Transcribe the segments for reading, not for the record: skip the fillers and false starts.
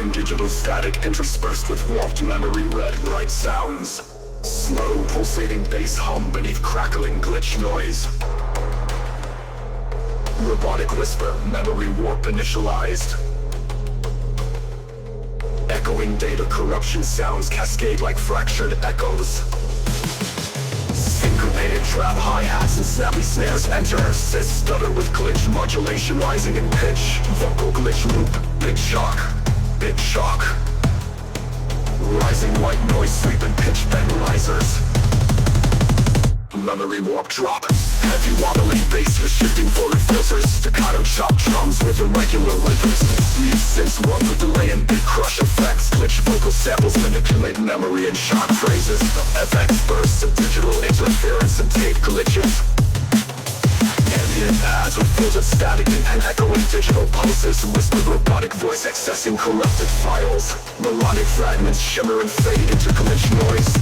Fine digital static interspersed with warped memory red bright sounds. Slow pulsating bass hum beneath crackling glitch noise. Robotic whisper, memory warp initialized. Echoing data corruption sounds cascade like fractured echoes. Syncopated trap hi-hats and snappy snares enter. Assist stutter with glitch modulation rising in pitch. Vocal glitch loop, big shock, big shock. Rising white noise sweep and pitch bend risers. Memory warp drop. Heavy wobbly bass with shifting forward filters. Staccato chop drums with irregular rhythms. Lead synths one with delay and big crush effects. Glitch vocal samples manipulate memory and shock phrases. FX bursts of digital interference and tape glitches. Ambient pads with filtered static and echoing digital pulses. Whispered robotic voice accessing corrupted files. Melodic fragments shimmer and fade into glitch noise.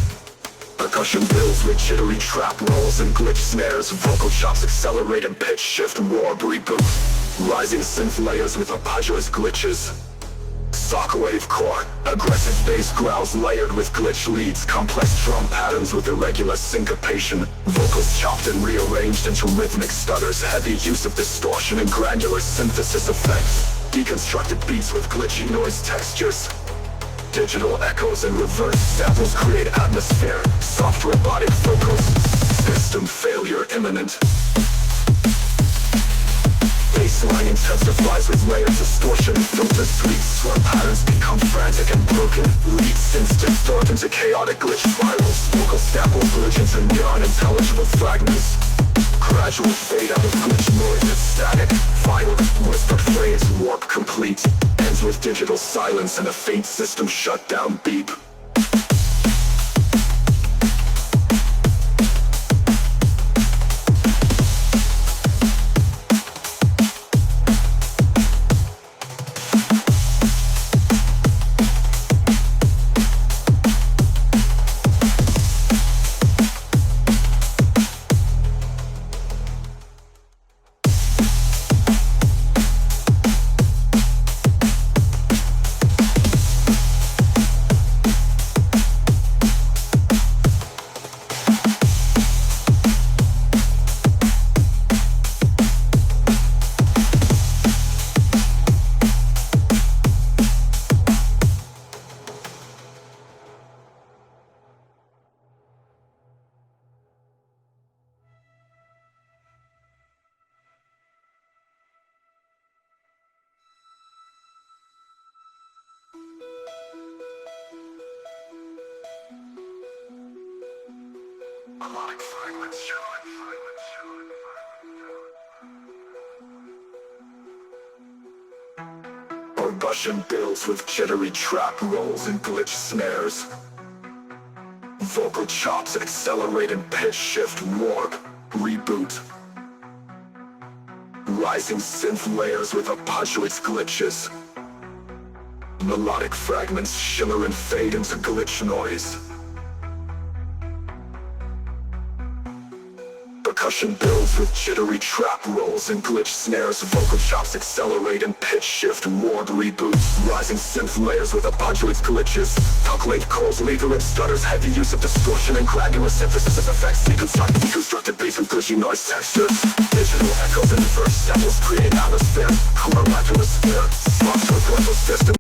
Percussion builds with jittery trap rolls and glitch snares. Vocal chops accelerate and pitch shift warp reboot. Rising synth layers with arpeggios glitches. Shockwave core, aggressive bass growls layered with glitch leads. Complex drum patterns with irregular syncopation. Vocals chopped and rearranged into rhythmic stutters. Heavy use of distortion and granular synthesis effects. Deconstructed beats with glitchy noise textures. Digital echoes and reverse samples create atmosphere. Soft robotic vocals. System failure imminent. Baseline intensifies with layer distortion. Filter sweeps, swirl patterns become frantic and broken. Lead synths distort into chaotic glitch spirals. Vocal sample bridge into near-unintelligible fragments. Gradual fade out of glitch noise and static. Final whispered phrase warp complete. Ends with digital silence and a faint system shutdown beep. Melodic fragments Percussion builds with jittery trap rolls and glitch snares. Vocal chops accelerate and pitch shift warp reboot. Rising synth layers with arpeggiates glitches. Melodic fragments shimmer and fade into glitch noise. Percussion builds with jittery trap rolls and glitch snares. Vocal chops accelerate and pitch shift warp reboots. Rising synth layers with arpeggiates glitches. Calculate calls, leader and stutters. Heavy use of distortion and granular synthesis of effects. Deconstructed bass with glitchy noise textures. Digital echoes and reverse samples create atmosphere. Color atmosphere. Soft reversal system.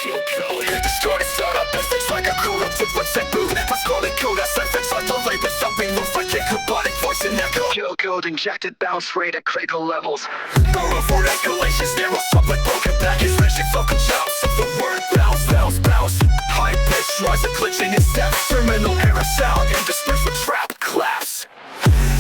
Kill code. Distorted startup effects like a corrupted website boot. My scrolling code has effects on the label. Something looks like a robotic voice and echo. Kill code injected bounce rate at critical levels. Thorough for escalations, narrow swap like broken back. Is wrenching vocal chops of the word bounce, bounce, bounce. High pitch rise, a glitching in steps. Terminal error sound interspersed with trap claps.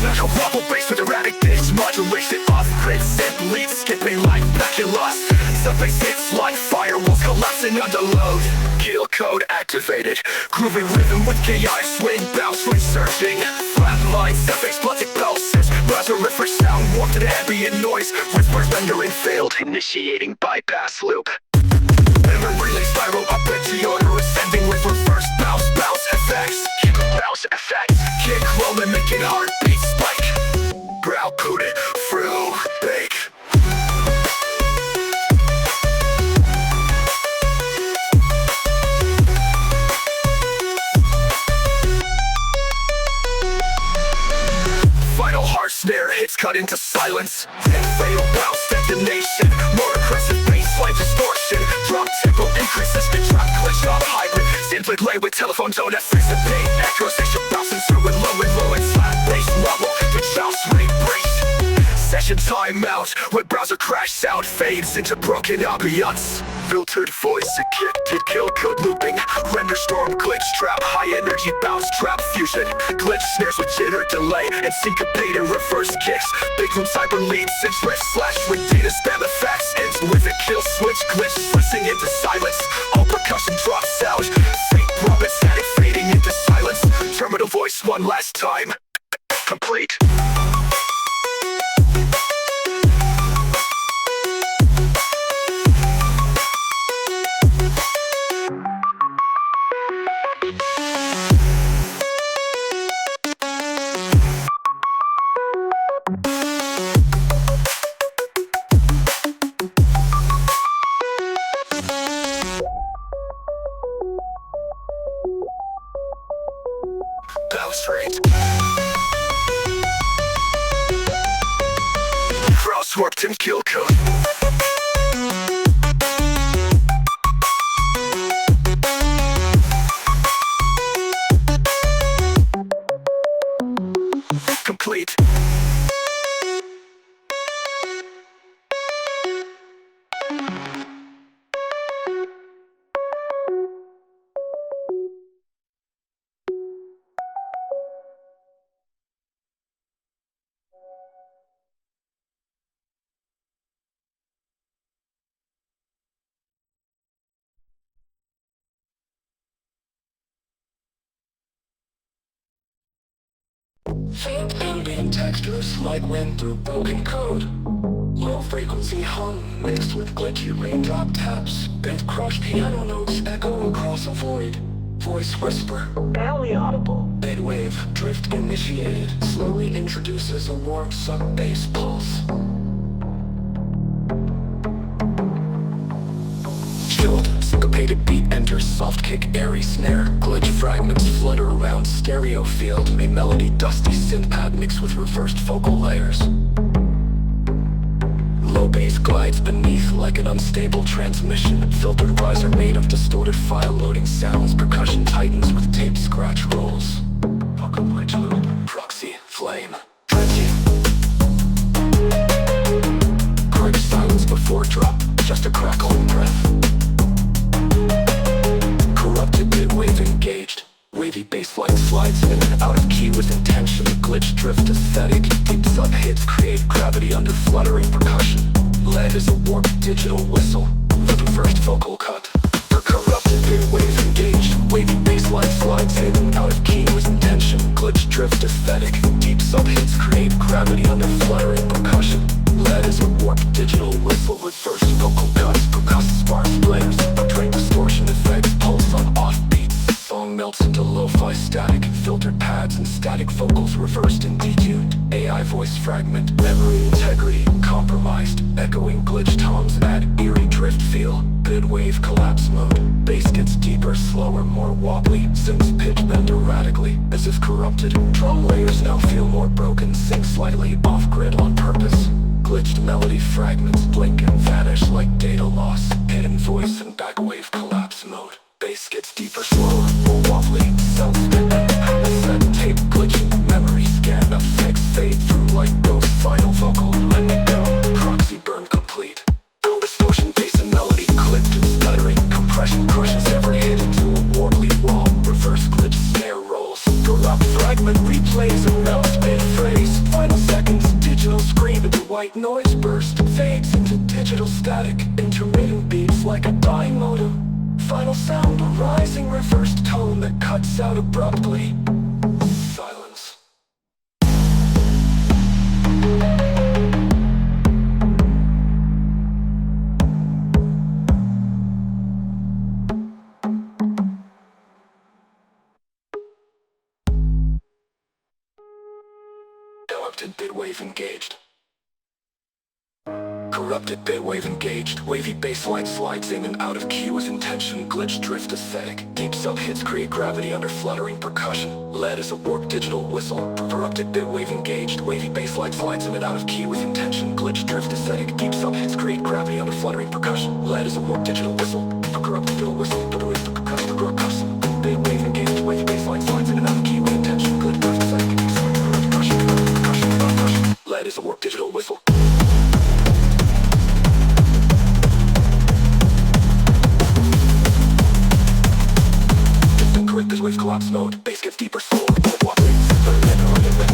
Like a wobble bass with erratic pitch modulation off grid synth leads skipping like baculus. Surface hits like firewalls collapsing under load. Kill code activated. Groovy rhythm with chaotic swing bounce resurging. Flatline surface bloody pulses. Browser refresh sound warped to ambient noise. Whispers rendering failed. Initiating bypass loop. Memory spiral arpeggio ascending with reverse bounce bounce effects. Bounce effects. Kick rolling making heartbeat spike. Brow coated, frill, bake. cut into silence. And fatal bounce detonation, more aggressive baseline distortion. Drop tempo increases, the track glitch not hybrid. Input lay with telephone tone effects and pain. Accusation bouncing through and low and slap bass level. The bounce rate breaks. Session timeout, when browser crash sound fades into broken ambiance. Filtered voice, a kid kill, code looping. Render storm, glitch trap, high energy bounce trap fusion. Glitch snares with jitter delay and syncopated reverse kicks. Big room cyber leads, and drift slash with data spam effects. Ends with a kill switch, glitch slicing into silence. All percussion drops out, fake robot static fading into silence. Terminal voice one last time, complete. Bounce rate. Cross warped and kill code. Complete. Faint ambient textures like wind through broken code. Low frequency hum mixed with glitchy raindrop taps. Bent crushed piano notes echo across a void. Voice whisper, barely audible. Bedwave, drift initiated, slowly introduces a warm sub-bass pulse. Chilled, syncopated beat enters soft kick, airy snare. Glitch fragments flutter around stereo field. May melody dusty synth pad mixed with reversed vocal layers. Low bass glides beneath like an unstable transmission. Filtered riser made of distorted file loading sounds. Percussion tightens with tape scratch rolls. Vocal glitch loop, proxy, flame, dredgy. Quick silence before drop, just a crackle and breath. Corrupted midwave engaged. Wavy bassline slides in and out of key with intention. Glitch drift aesthetic. Deep sub hits create gravity under fluttering percussion. Lead is a warped digital whistle for the first vocal cut. For corrupted midwave engaged. Wavy bassline slides in and out of key with intention. Glitch drift aesthetic. Deep sub hits create gravity under fluttering percussion. Lead is a warped digital whistle with first vocal cuts. Percussive sparse flames. Train distortion effects pulse on offbeats. Song melts into lo-fi static. Filtered pads and static vocals reversed and detuned. AI voice fragment. Memory integrity compromised. Echoing glitch tones add eerie drift feel. Midwave collapse mode. Bass gets deeper, slower, more wobbly. Synths pitch bend erratically, as if corrupted. Drum layers now feel more broken. Sing slightly off-grid on purpose. Glitched melody fragments blink and vanish like data loss. Hidden voice and backwave collapse mode. Bass gets deeper, slower, more wobbly. Sound spin, set tape glitching. Memory scan effects fade through like ghost. Final vocal, let me go. Proxy burn complete. Full distortion, bass and melody clipped and stuttering. Compression crushes every hit into a warbly wall. Reverse glitch snare rolls. Corrupt fragment replays and melts mid-phrase. Final seconds, digital scream into white noise burst. Fades into digital static. Intermittent beats like a dying modem. Final sound, a rising reversed tone that cuts out abruptly. Silence. Interrupted midwave engaged. Corrupted bitwave engaged, wavy bassline slides in and out of key with intention, glitch drift aesthetic. Deep sub hits create gravity under fluttering percussion. Lead is a warped digital whistle. Corrupted bitwave engaged, wavy bassline slides in and out of key with intention, glitch drift aesthetic. Deep sub hits create gravity under fluttering percussion. Lead is a warped digital whistle. Corrupted digital whistle, percussion. Bitwave engaged, wavy bassline slides in and out of key with intention, glitch drift aesthetic. Deep sub percussion. Lead is a warped digital whistle. This wave collapse mode, bass gets deeper, slower, more wobbling.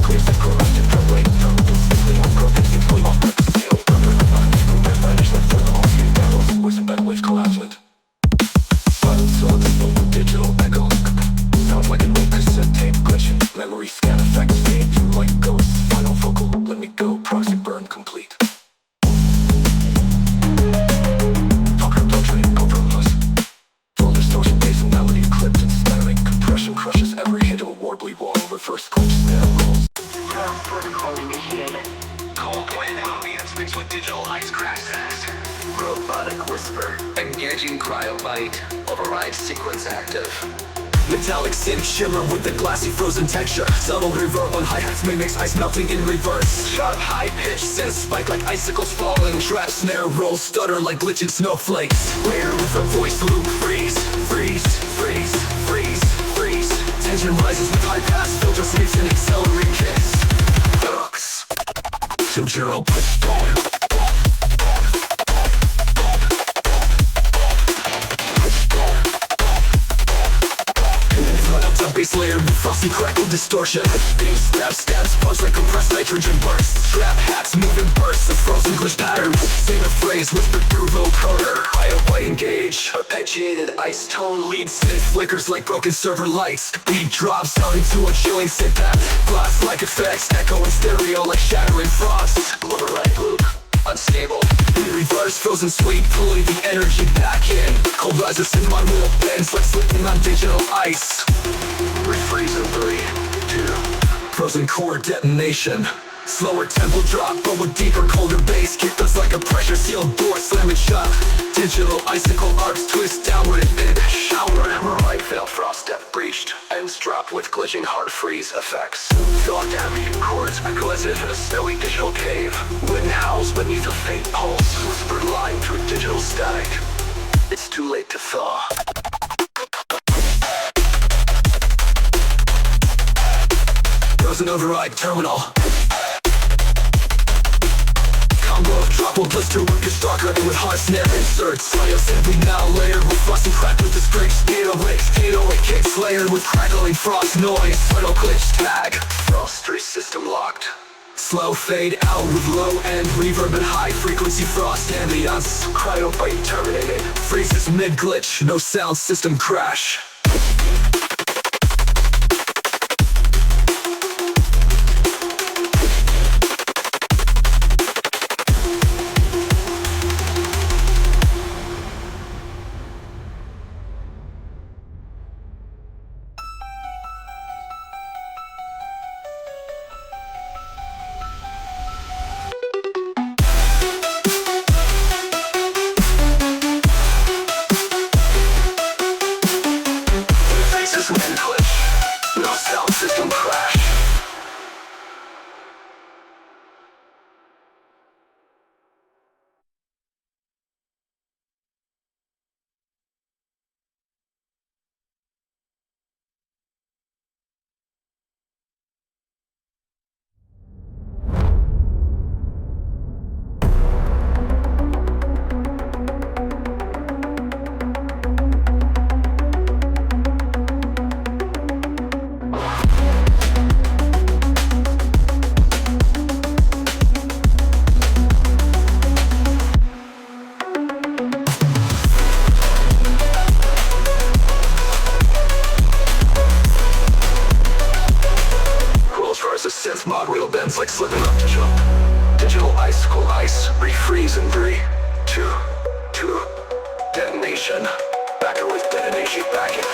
Clear set, corrupted, drum rate, simply unbroken, simply off the scale. Vanish left for the all speed battles, voice and battle wave collapsement. Silence on the phone, digital echo. Sounds like an old cassette tape glitching. Memory scan effects fade through like ghosts. Final vocal, let me go, proxy burn complete. Crushes every hit of a warbly wall, reverse glitch snare rolls. Protocol initiated. Cold wind ambience mixed with digital ice crash test. Robotic whisper. Engaging cryobite. Override sequence active. Metallic synth shimmer with the glassy frozen texture. Subtle reverb on hi-hats mimics ice melting in reverse. Sharp high-pitched synth spike like icicles falling. Trap snare rolls stutter like glitching snowflakes. Layer with a voice loop freeze. Freeze, freeze, freeze, freeze. Tension rises with high pass filter sweeps and accelerate kicks. Ducks. 2-0 push going. Bass layer with frosty crackle distortion. Beam stabs, punch like compressed nitrogen bursts. Trap hats moving bursts of frozen glitch patterns. Sing a phrase whispered through vocoder. Cryobite engage. Arpeggiated ice tone lead synth flickers like broken server lights. Beat drops down into a chilling synth path. Glass like effects echo in stereo like shattering frost. Lower right loop. Unstable. Reverse frozen sweep pulling the energy back in. Cold rises in my wheel bends like slipping on digital ice. Refreeze in 3, 2. Frozen core detonation. Slower tempo drop but with deeper colder bass. Kick us like a pressure sealed door slamming shut. Digital icicle arcs twist downward in mid. Shower MRI failed frost depth breached. Ends drop with glitching hard freeze effects. Thought damaging chords echo as if in a snowy digital cave. Wind howls beneath a faint pulse. Whispered line through digital static. It's too late to thaw. Frozen override terminal. Combo of drop will blister work is darker and with hard snare inserts. Audio sampling now layered with frost and crack with the scrapes. 808 kicks layered with crackling frost noise. Final glitch tag. Frost tree system locked. Slow fade out with low end reverb and high frequency frost ambience. Cryobite terminated. Freezes mid glitch. No sound system crash. No sound system crash. Synth mod wheel bends like slipping up to jump. Digital icicle ice, refreeze in 3, 2, 2. Detonation. Backer with detonation backing.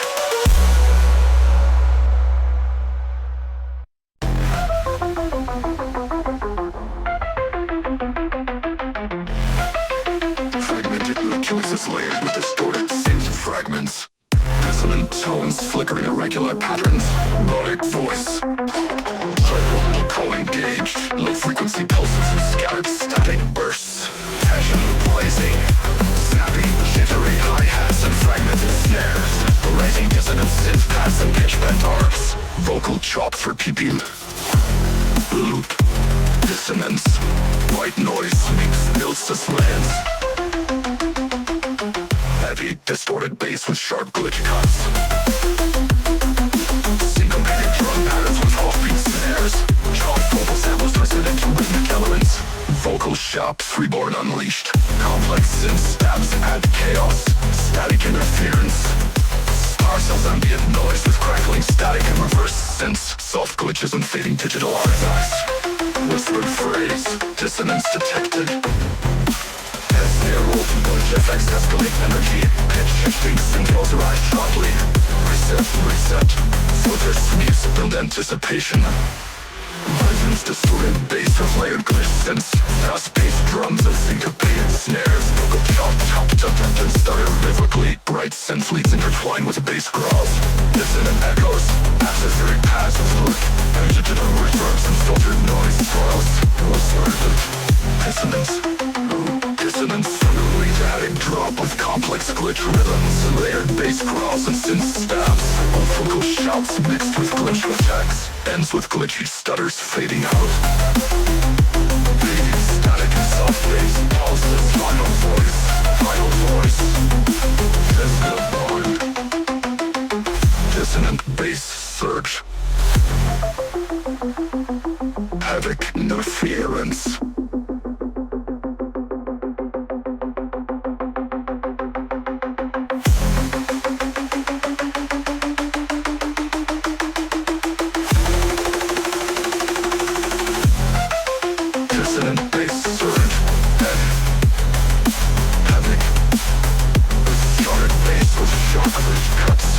is layered with distorted synth fragments. Dissonant tones flickering irregular patterns. Melodic voice. Hyperlocal engaged. Low frequency pulses and scattered static bursts. Passion blazing. Snappy, jittery hi-hats and fragmented snares. Rising dissonant synth pads and pitch bent arcs. Vocal chops repeating. Loop. Dissonance. White noise makes builds to slants. Heavy, distorted bass with sharp glitch cuts. Syncopated drum patterns with offbeat snares. Chalk vocal samples twisted into rhythmic elements. Vocal shops reborn unleashed. Complex synth stabs add chaos. Static interference. Parcels ambient noise with crackling static and reverse synths. Soft glitches and fading digital artifacts. Whispered phrase, dissonance detected. As near roll to glitch effects escalate energy. Pitch shifting synchrons arise sharply. Reset. Filter sweeps build anticipation. Rhythms distorted bass with layered glitch synths. Fast-paced drums and syncopated snares. Vocal chopped up and started rhythmically. Bright synth leads intertwine with bass growls. Dissonant echoes, atmospheric paths of look. Digital reverbs and filtered noise swirls. Dissonance, suddenly static drop with complex glitch rhythms. Layered bass growls and synth stabs. Vocal shouts mixed with glitch attacks. Ends with glitchy stutters fading out. Fading static and soft bass pulses. Final voice. Dissonant bass surge. Havoc interference. Dissonant bass surge. Havoc. Distorted bass with sharp cuts.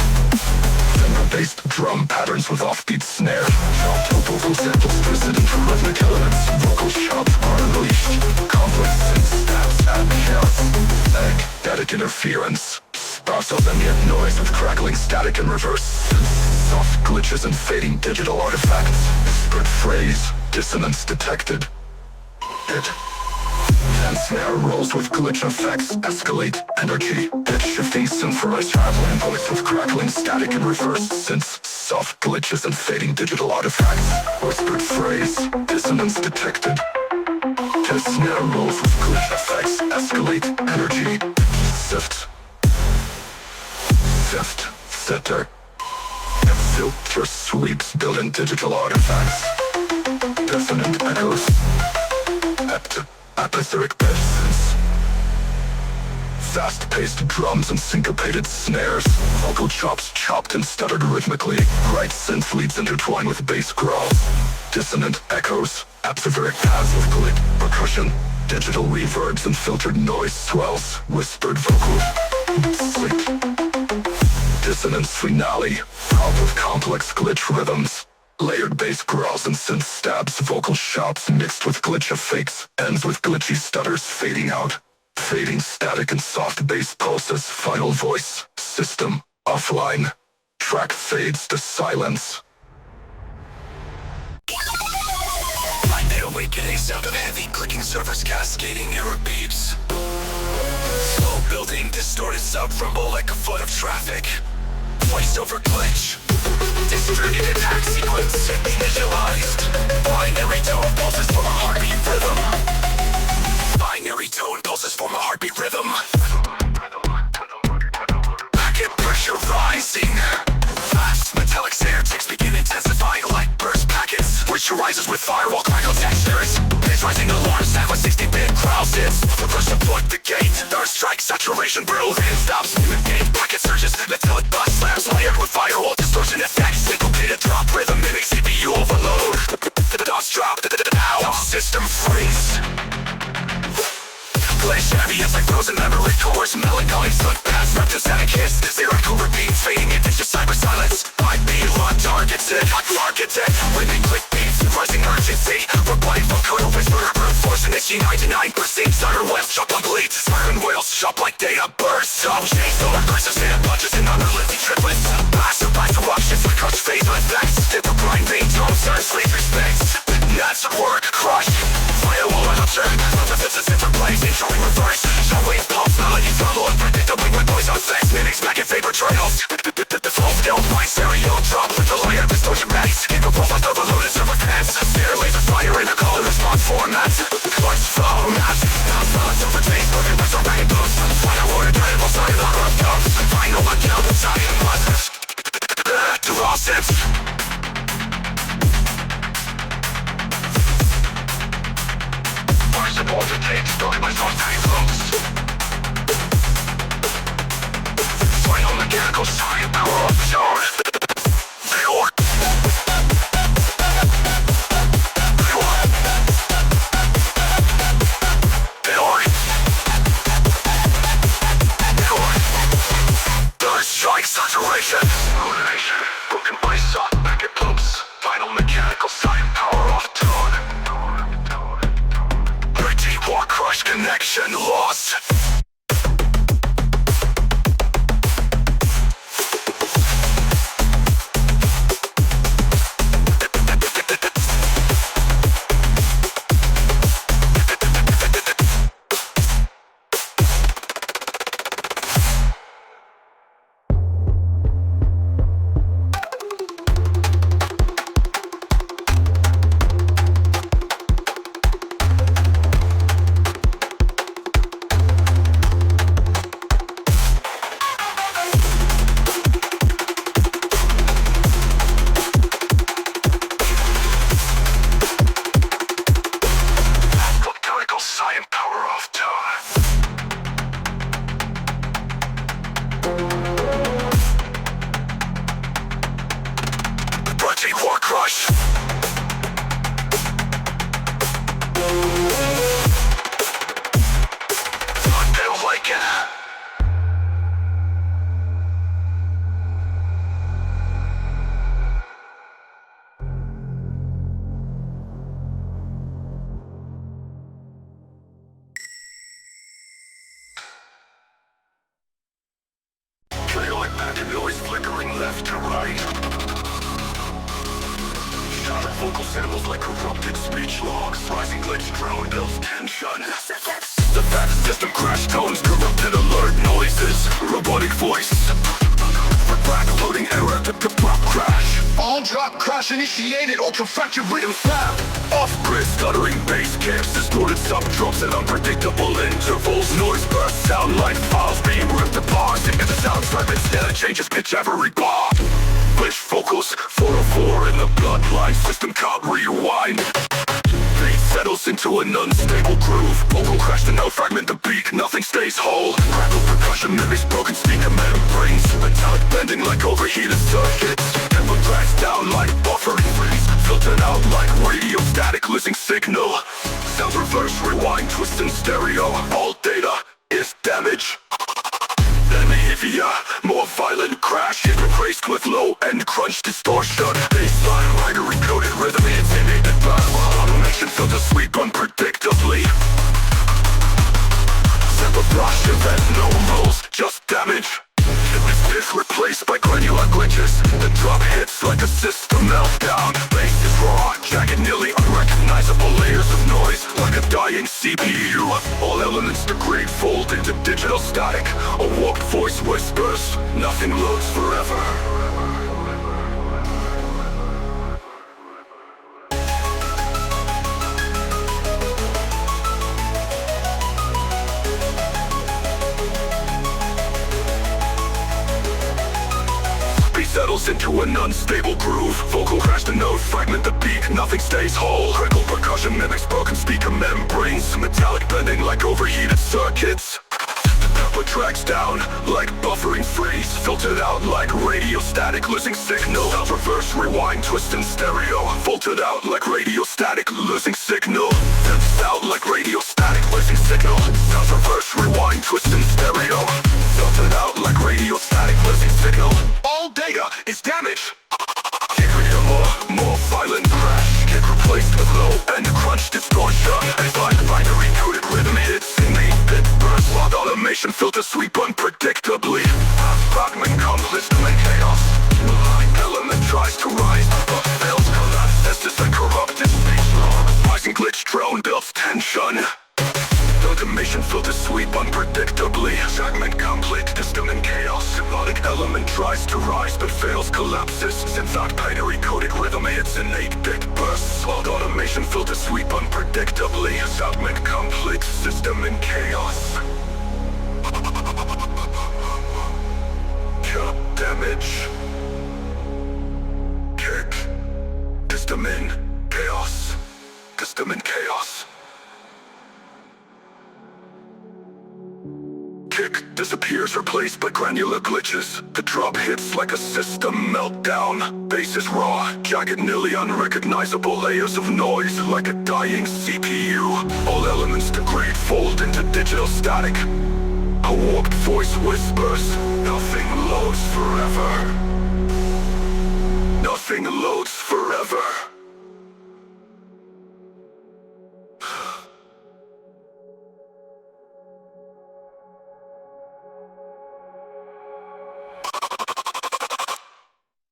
Finger-based drum patterns with offbeat snare. Chopped vocal samples twisted into rhythmic elements. Vocal chops are unleashed. Complex synth stabs add chaos. Static interference. Parcels ambient noise with crackling static and reverse. Soft glitches and fading digital artifacts. Whispered phrase, dissonance detected. Hit. And snare rolls with glitch effects. Escalate energy. Pitch shifting synchronized traveling voice with crackling static and reverse synths. Soft glitches and fading digital artifacts. Whispered phrase, dissonance detected. To snare rolls with glitch effects. Escalate energy. Sift. Sitter. And filter sweeps built-in digital artifacts. Dissonant echoes. Atmospheric persons. Fast-paced drums and syncopated snares. Vocal chops chopped and stuttered rhythmically. Bright synth leads intertwine with bass growls. Dissonant echoes. Atmospheric paths with glitch percussion. Digital reverbs and filtered noise swells. Whispered vocal. Sleep. Dissonance finale. Pop with complex glitch rhythms. Layered bass growls and synth stabs. Vocal shots mixed with glitch effects. Ends with glitchy stutters fading out. Fading static and soft bass pulses. Final voice. System. Offline. Track fades to silence. Like the awakening sound of heavy clicking surface cascading error beeps. Slow building distorted sub rumble like a flood of traffic. Voice over glitch. Distributed attack sequence initialized. Binary tone pulses from a heartbeat rhythm. Binary tone pulses from a heartbeat rhythm. Packet pressure rising. Fast metallic snare ticks begin intensifying like burst packets. Which arises with firewall crackle textures. Pitch rising alarm stack with 60-bit crowd sits. The rush to plug the gate. Third strike saturation brills and stops. With gate packet surges. Metallic bus slams layered with firewall distortion effects. Syncopated drop rhythm mimic CPU overload. The DOS drop. Now system freeze. Glitch ambience like frozen memory cores. Melancholy foot paths wrapped in static hiss. Zero cooler beats fading into just cyber silence. IP lock targets it. Architect. Winning click beats. Rising urgency. Replying from code whisper. Brute force and itchy 99%. Siren whales shop like bleeds. Siren whales shop like data burn. destroy my thought that flows. Final mechanical science power of sound. Saturation, motivation, broken by soft packet pumps. Final mechanical science power off tone. Her deep war crush connection lost. War crush. Don't like it. Chaotic pattern noise flickering left to right. Vocal samples like corrupted speech logs. Rising glitch drone builds tension. The fat system crash tones, corrupted alert noises. Robotic voice. Back loading error to drop crash. All drop crash initiated, ultra fractured rhythm fab. Off-grid stuttering bass camps, distorted sub-drops at unpredictable intervals. Noise bursts sound like files being ripped apart. Think of the sound fragment instead changes pitch every bar. Glitch vocals, 404 in the bloodline. System can't rewind. Beat settles into an unstable groove. Vocal crash to note fragment the beat, nothing stays whole. Crackle percussion mimics broken speaker membranes. Metallic bending like overheated circuits. Tempo drags down like buffering freeze. Filtered out like radio static losing signal. Sounds reverse, rewind, twist in stereo. All data is damage. Then heavier, more violent crash. Hit replaced with low-end crunch distortion. Baseline rider encoded rhythm hits in it at battle. Automation filter sweep unpredictably. Sample brush event, no rolls, just damage. Is replaced by granular glitches. The drop hits like a system meltdown. Bass is raw, jagged, nearly unrecognizable layers of noise, like a dying CPU. All elements degrade, fold into digital static. A warped voice whispers, nothing loads forever. Settles into an unstable groove. Vocal crash to note, fragment the beat, nothing stays whole. Crackle percussion mimics broken speaker membranes. Metallic bending like overheated circuits. The tempo drags down like buffering freeze. Filtered out like radio static losing signal. Sounds reverse, rewind, twist in stereo. Filtered out like radio static losing signal. Filtered out like radio static losing signal. Sounds reverse, rewind, twist in stereo. Filtered out like radio static losing signal. All data is damage. Kick more violent crash. Kick replaced with low-end crunch distortion. It's like binary coded rhythm hits in 8-bit bursts. While automation filter sweep unpredictably. Fragment complex to make chaos. Line element tries to rise, but fails collapse. Estes and corrupted speech log. Rising glitch drone builds tension. Automation filter sweep unpredictably. Fragment complete, system in chaos. Symbolic element tries to rise but fails, collapses. Synth binary coded rhythm hits in 8-bit bursts. While automation filter sweep unpredictably. Fragment complete, system in chaos. Damage. Kick. System in chaos. System in chaos. kick disappears, replaced by granular glitches. The drop hits like a system meltdown. Bass is raw, jagged, nearly unrecognizable layers of noise like a dying CPU. All elements degrade, fold into digital static. A warped voice whispers, nothing loads forever. Nothing loads forever.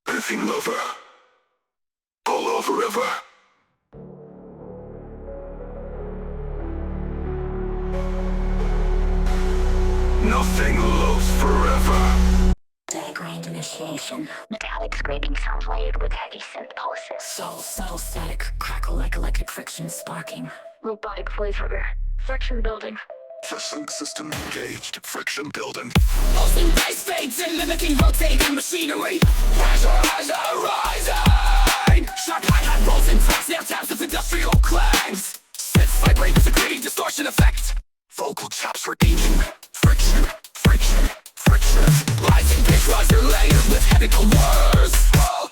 Nothing over. All over ever. Nothing loads forever. Diagrammed initiation. Metallic scraping sounds layered with heavy synth pulses. Subtle static. Crackle like electric friction sparking. Robotic voice trigger. Friction building. The sync system engaged, friction building. Pulsing bass fades and mimicking rotating machinery. Rising. Sharp hi-hat rolls and tracks, now tabs of industrial clangs. Synths vibrate with a gritty distortion effect. Vocal chops repeating. Friction. Rising pitch riser layered with heavy colors.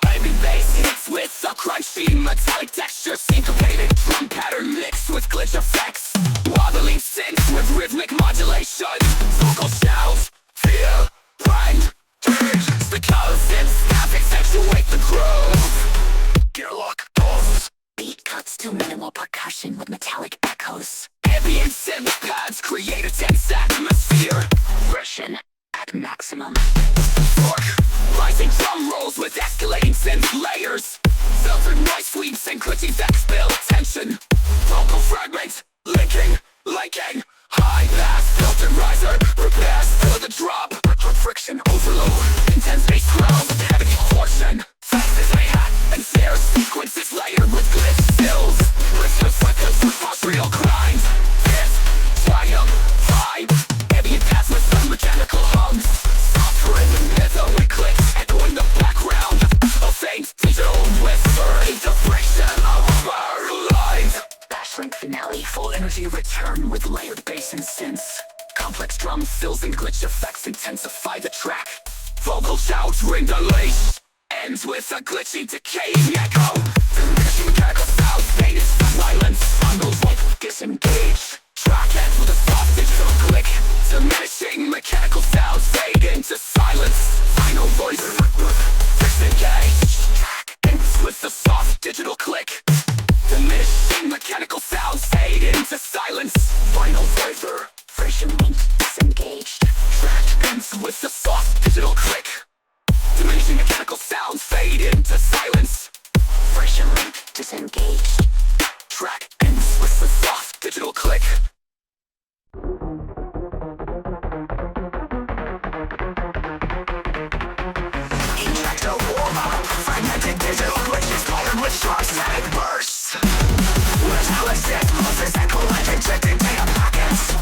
Aiming bass hits with a crunchy metallic texture. Syncopated drum pattern mixed with glitch effects. Wobbling synths with rhythmic modulation. Vocal shouts, feel, grind, turns. Staccato synths half accentuate the groove. Gearlock pulses. Beat cuts to minimal percussion with metallic echoes. Ambient synth pads create a tense atmosphere. Friction at maximum. Torque, rising drum rolls with escalating synth layers. Filtered noise sweeps and glitchy decks build tension. Vocal fragments, linking, high pass, filtered riser, repairs to the drop. Friction overload, intense bass growls, heavy distortion. Fast as hi-hat and snare sequences layered with glitch fills. Listeners flickers with real grind. Fifth, triumph, vibe, ambient pads with some mechanical hums. Soft rhythm, rhythmic clicks, echoing the background. A faint digital whisper, into friction of our lines. Bashlink finale. Full energy return with layered bass and synths. Complex drum fills and glitch effects intensify the track. Vocal shouts ring the lace. Ends with a glitchy decaying echo. Diminishing mechanical sounds fade into silence. Bundles like disengage. Track ends with a soft digital click. Diminishing mechanical sounds fade into silence. Final voice disengage. Track ends with a soft digital click. Diminishing mechanical sounds fade into silence. Final flavor. Friction link disengaged. Track ends with a soft digital click. Diminishing mechanical sounds fade into silence. Friction link disengaged. Track ends with a soft digital click. Ejecto warm-up. Fragmented digital glitches colored with strong static bursts. Metallic synth pulses and collect injecting data packets.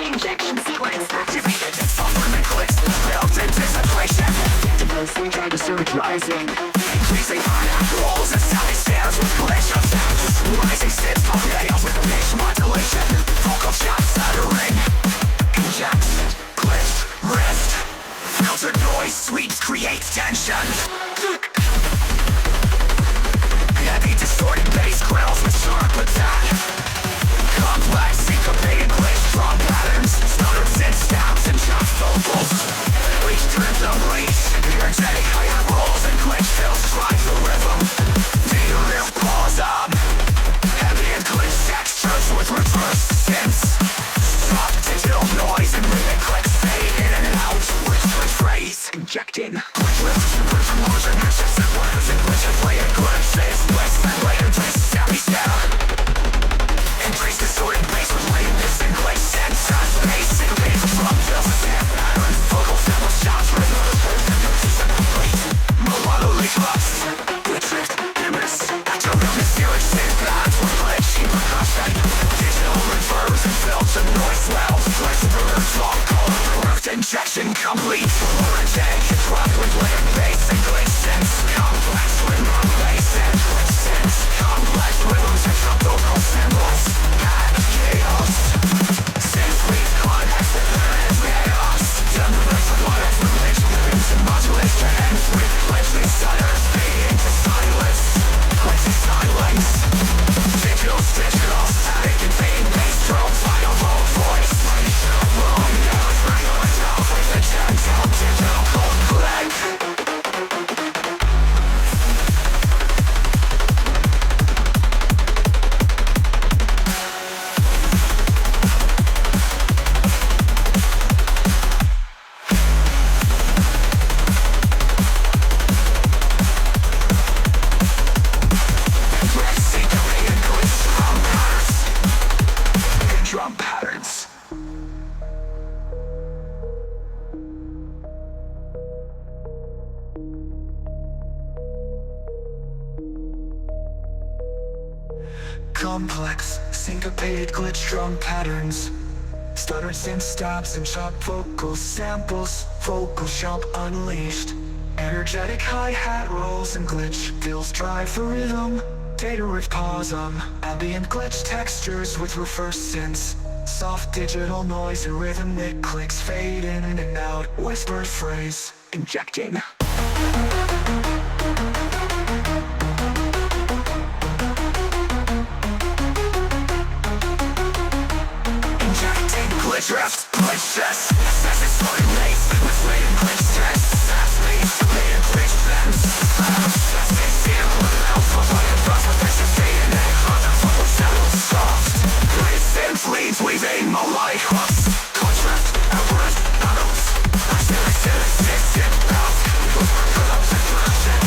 Injection sequence activated. Software clicks built in disintegration. Dosing driver surge rising. Increasing hi-hat rolls and static stands with glitch effects. Rising synth tornadoes with pitch modulation. Vocal shots stuttering. Inject, glitch, wrist. Filtered noise sweeps create tension. Heavy distorted bass grills with sharp attack. Complex syncopated glitch drum patterns. Stuttered synth stabs and chopped vocals. Reach trips of reach. Energetic hi-hat rolls and glitch fills drive the rhythm. Negative pause up. Heavy and glitch textures with reverse synths. Soft digital noise and rhythmic clicks fade in and out. Which phrase injecting. Glitch lifts, super motion, shifts and words and glitches layered glimpses. Less than layered twist, savvy stare. Increase distorted bass with layered miss and glitch synths. Bass syncopated drum fills the synth patterns. Vocal fill of shots, rhythm complete. Melodically clubs. Glitch drift, immerse. After real mysterious synth pads with glitchy percussion. Digital reverbs and filtered noise swells. Glitch reverbs all color. Correct injection complete. Energetic drop with layered bass and glitch synths. Complex rhythm, bass and glitch synths. Complex rhythms and vocal symbols. Add chaos. syncopated glitch drum patterns, stuttered synth stabs and chopped vocal samples, vocal jump unleashed, energetic hi-hat rolls and glitch fills drive the rhythm, data riff pause ambient glitch textures with reverse synths, soft digital noise and rhythmic clicks fade in and out, whispered phrase, injecting. Glitch raps, glitch chess, assassin slowing lace, with latent glitch stress, fast-paced, latent glitch blends, fast-paced sample, alpha, button, frost, professor, fade, and egg, on the full sound, soft, glitch synth leads, weaving, molite, hooks, contrast, outburst, atoms, out, pull-ups, and production,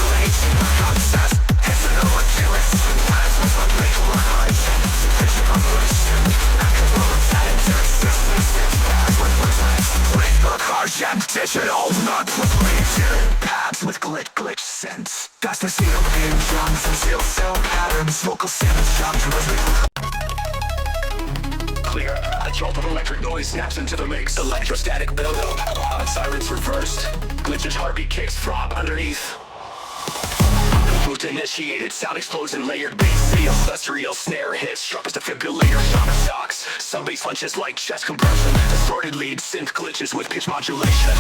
glitch, concept, hexagonal, killers, plans with one make one high, vision on the digital, not with pads with glitch sense. That's the seal game drums and seal cell patterns, vocal sounds, clear. A jolt of electric noise snaps into the mix. Electrostatic buildup. Sirens reversed. Glitch's heartbeat kicks throb underneath. Boot initiated, sound explodes in layered bass seal. Industrial snare hits, sharp as defibrillator, shock shocks. Some bass punches like chest compression. Distorted lead synth glitches with pitch modulation.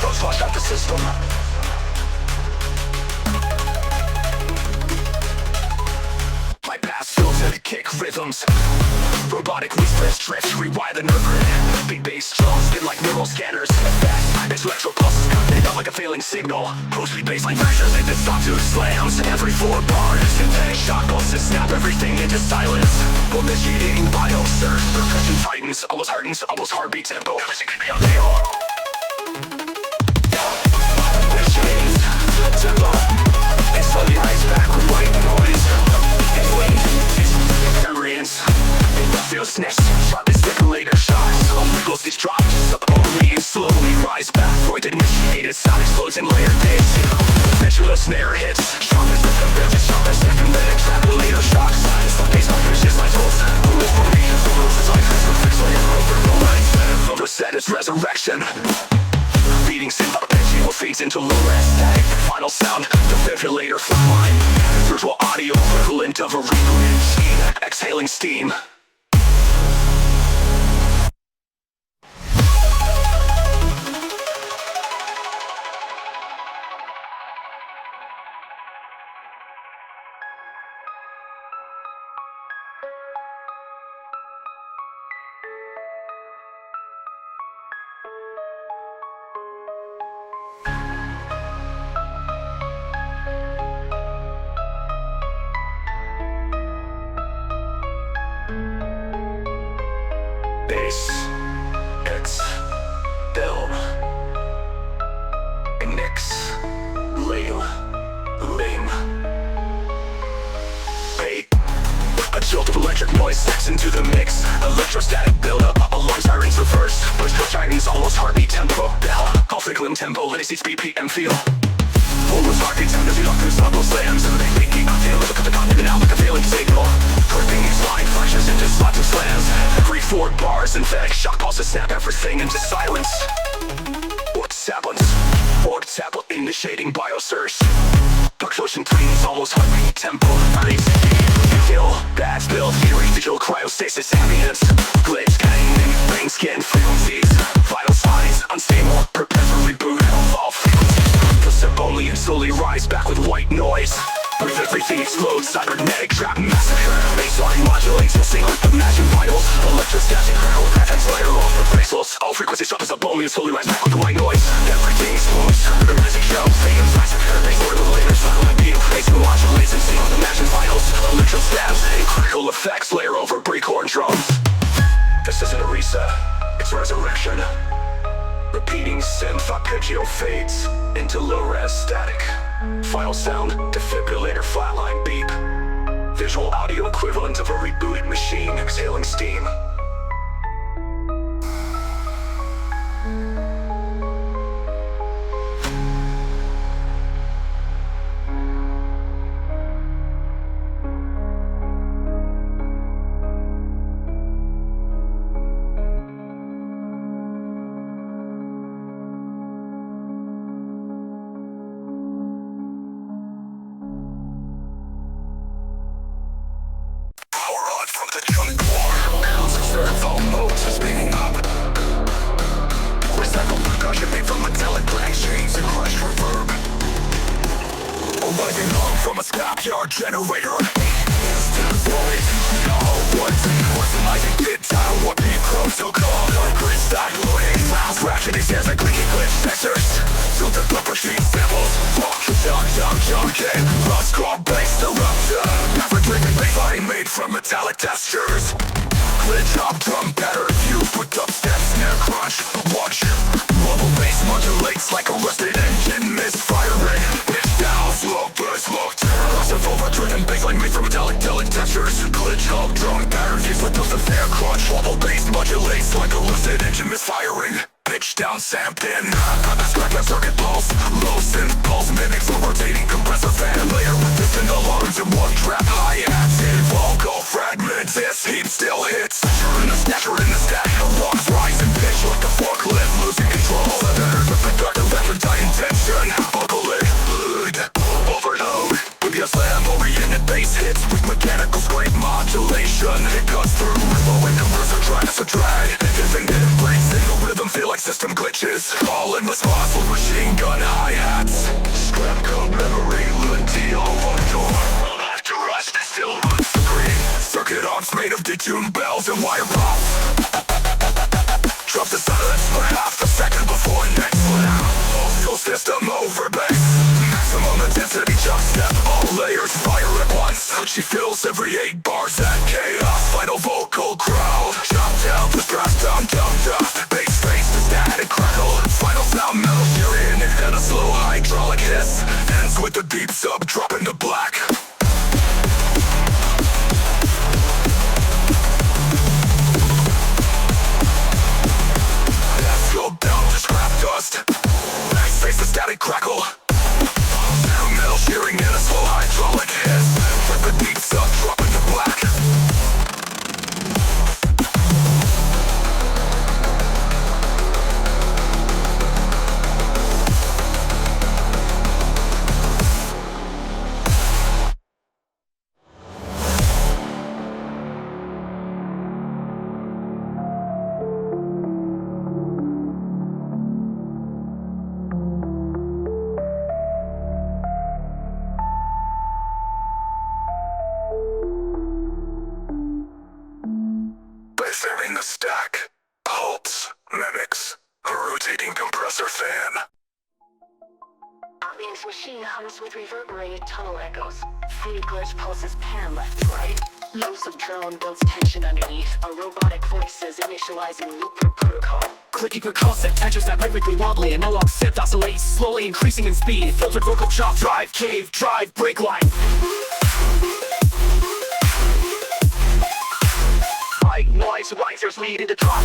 Those flush out the system. My pass filtered kick rhythms. Robotic restless drift, rewire the nerve grid. Big bass drums spin like neural scanners. Fast high-pitched electro pulses cut up like a failing signal. Post-beat bassline versions that stop to slams. Every 4 bars, synthetic shock pulses snap everything into silence. Initiating biosurge, percussion tightens, almost hardens, almost heartbeat tempo. Everything can be on the air. Initiating tempo. It slowly rises back with white noise. And wait, experience. Feels snatched, sharp as defibrillator shots. Goes these drops, up only and slowly rise back. Void initiated, sound explodes in layered bass. Eventual snare hits, sharp as the sharp as defibrillator extrapolator shocks. Some bass hunters just like holes. Who is for me? The rules is like this, fix layer over no life. Filter set is resurrection. Beating synth arpeggio fades into low-res static. Final sound, defibrillator flatline. Virtual audio equivalent of a rebooted machine. Exhaling steam. Bass, X, Bill, Nix, Lame, Bait. A jolt of electric noise stacks into the mix. Electrostatic buildup, alarm sirens reverse. Push Chinese almost heartbeat tempo. Bell, conflict limb tempo, let it see BPM feel. Almost heartbeat tempo, you lock through subtle slams. And they making a feel, look at the content and out like a failing signal. Gripping each line, flashes into slots and slams. Every 4 bars, synthetic shock pulses snap everything into silence. Octable initiating biosurge. Percussion tweens, almost heartbeat tempo. Feel, bad spill, theory, digital cryostasis, ambience. Glitch, gaining, brain skin, frequencies. Vital signs, unstable, perpetually boot, evolve frequencies. Placebo only and slowly rise back with white noise. With everything explodes, cybernetic trap massacre. Baseline modulates and sync with imagine vitals. Electrostatic hurl, patterns layer over bracelets. All frequencies drop as a bone and slowly rise back with white noise. Everything explodes, the music show, fame massacre. Base later, silent beat, bass modulates and sync with imagine vitals. Electrostabs, critical effects layer over breakhorn drums. This isn't a reset, it's resurrection. Repeating synth arpeggio fades into low-res static. Final sound, defibrillator flatline beep. Visual audio equivalent of a rebooted machine exhaling steam. from the jungle. Servo modes are speeding up. Recycled percussion made from metallic black chains and crushed reverb. Arising long from a scrapyard generator. Still void, no one's personalizing guitar. What people so-called are crystalloid. Scratching these hands like clicky glitch textures. Filtered blood machine samples. Junkin. Rust crop bass eruption. Average-driven bass body made from metallic textures. Glitch hop drum pattern fused with dubstep snare crunch. Watch, mobile bass modulates like a rusted engine misfiring. Pitch down, slow burst, slow turn. Massive overdriven bassline made from metallic textures. Glitch hop drum pattern fused with dubstep snare crunch. Mobile bass modulates like a rusted engine misfiring. Pitch down, samped in. Scratch left circuit pulse. Low synth pulse mimics a rotating compressor fan. Layer with distant alarms and one trap hi-hats. Vocal fragments, this heat still hits. Snatcher in the stack. Alarms rise in pitch like a forklift losing control. Letters with the dark electric intention. Buckle it, overload. With your slam-oriented bass hits with mechanical scrape modulation. It cuts through low and compressor trying to subtract. Hissing in place, single rhythm feel like system glitches. All in response with machine gun hi-hats. Scrap code memory, lentil on door. To rust, still runs the green. Circuit arms made of detuned bells and wire props. Drop the silence for half a second before next slam. Full system over bass. Maximum intensity jump step. All layers fire at once. She fills every 8 bars at chaos. Final vocal crowd. Chopped out the brass down, dumped up. Bass face the static crackle. Final sound metal shearing. And a slow hydraulic hiss. Ends with the deep sub drop into black. Down to scrap dust. Bass face the static crackle. Sound metal shearing in a slow hydraulic hiss. With the deep sub drop into black. In the stack, pulse mimics a rotating compressor fan. Ambience machine hums with reverberated tunnel echoes. Fluid glitch pulses pan left, right. Low subdrone builds tension underneath. A robotic voice is initializing loop protocol. Clicky percussive edges that rhythmically wobbly. Analog synth oscillates, slowly increasing in speed. Filtered vocal chop, drive, cave, drive, break line. Noise risers lead into drop.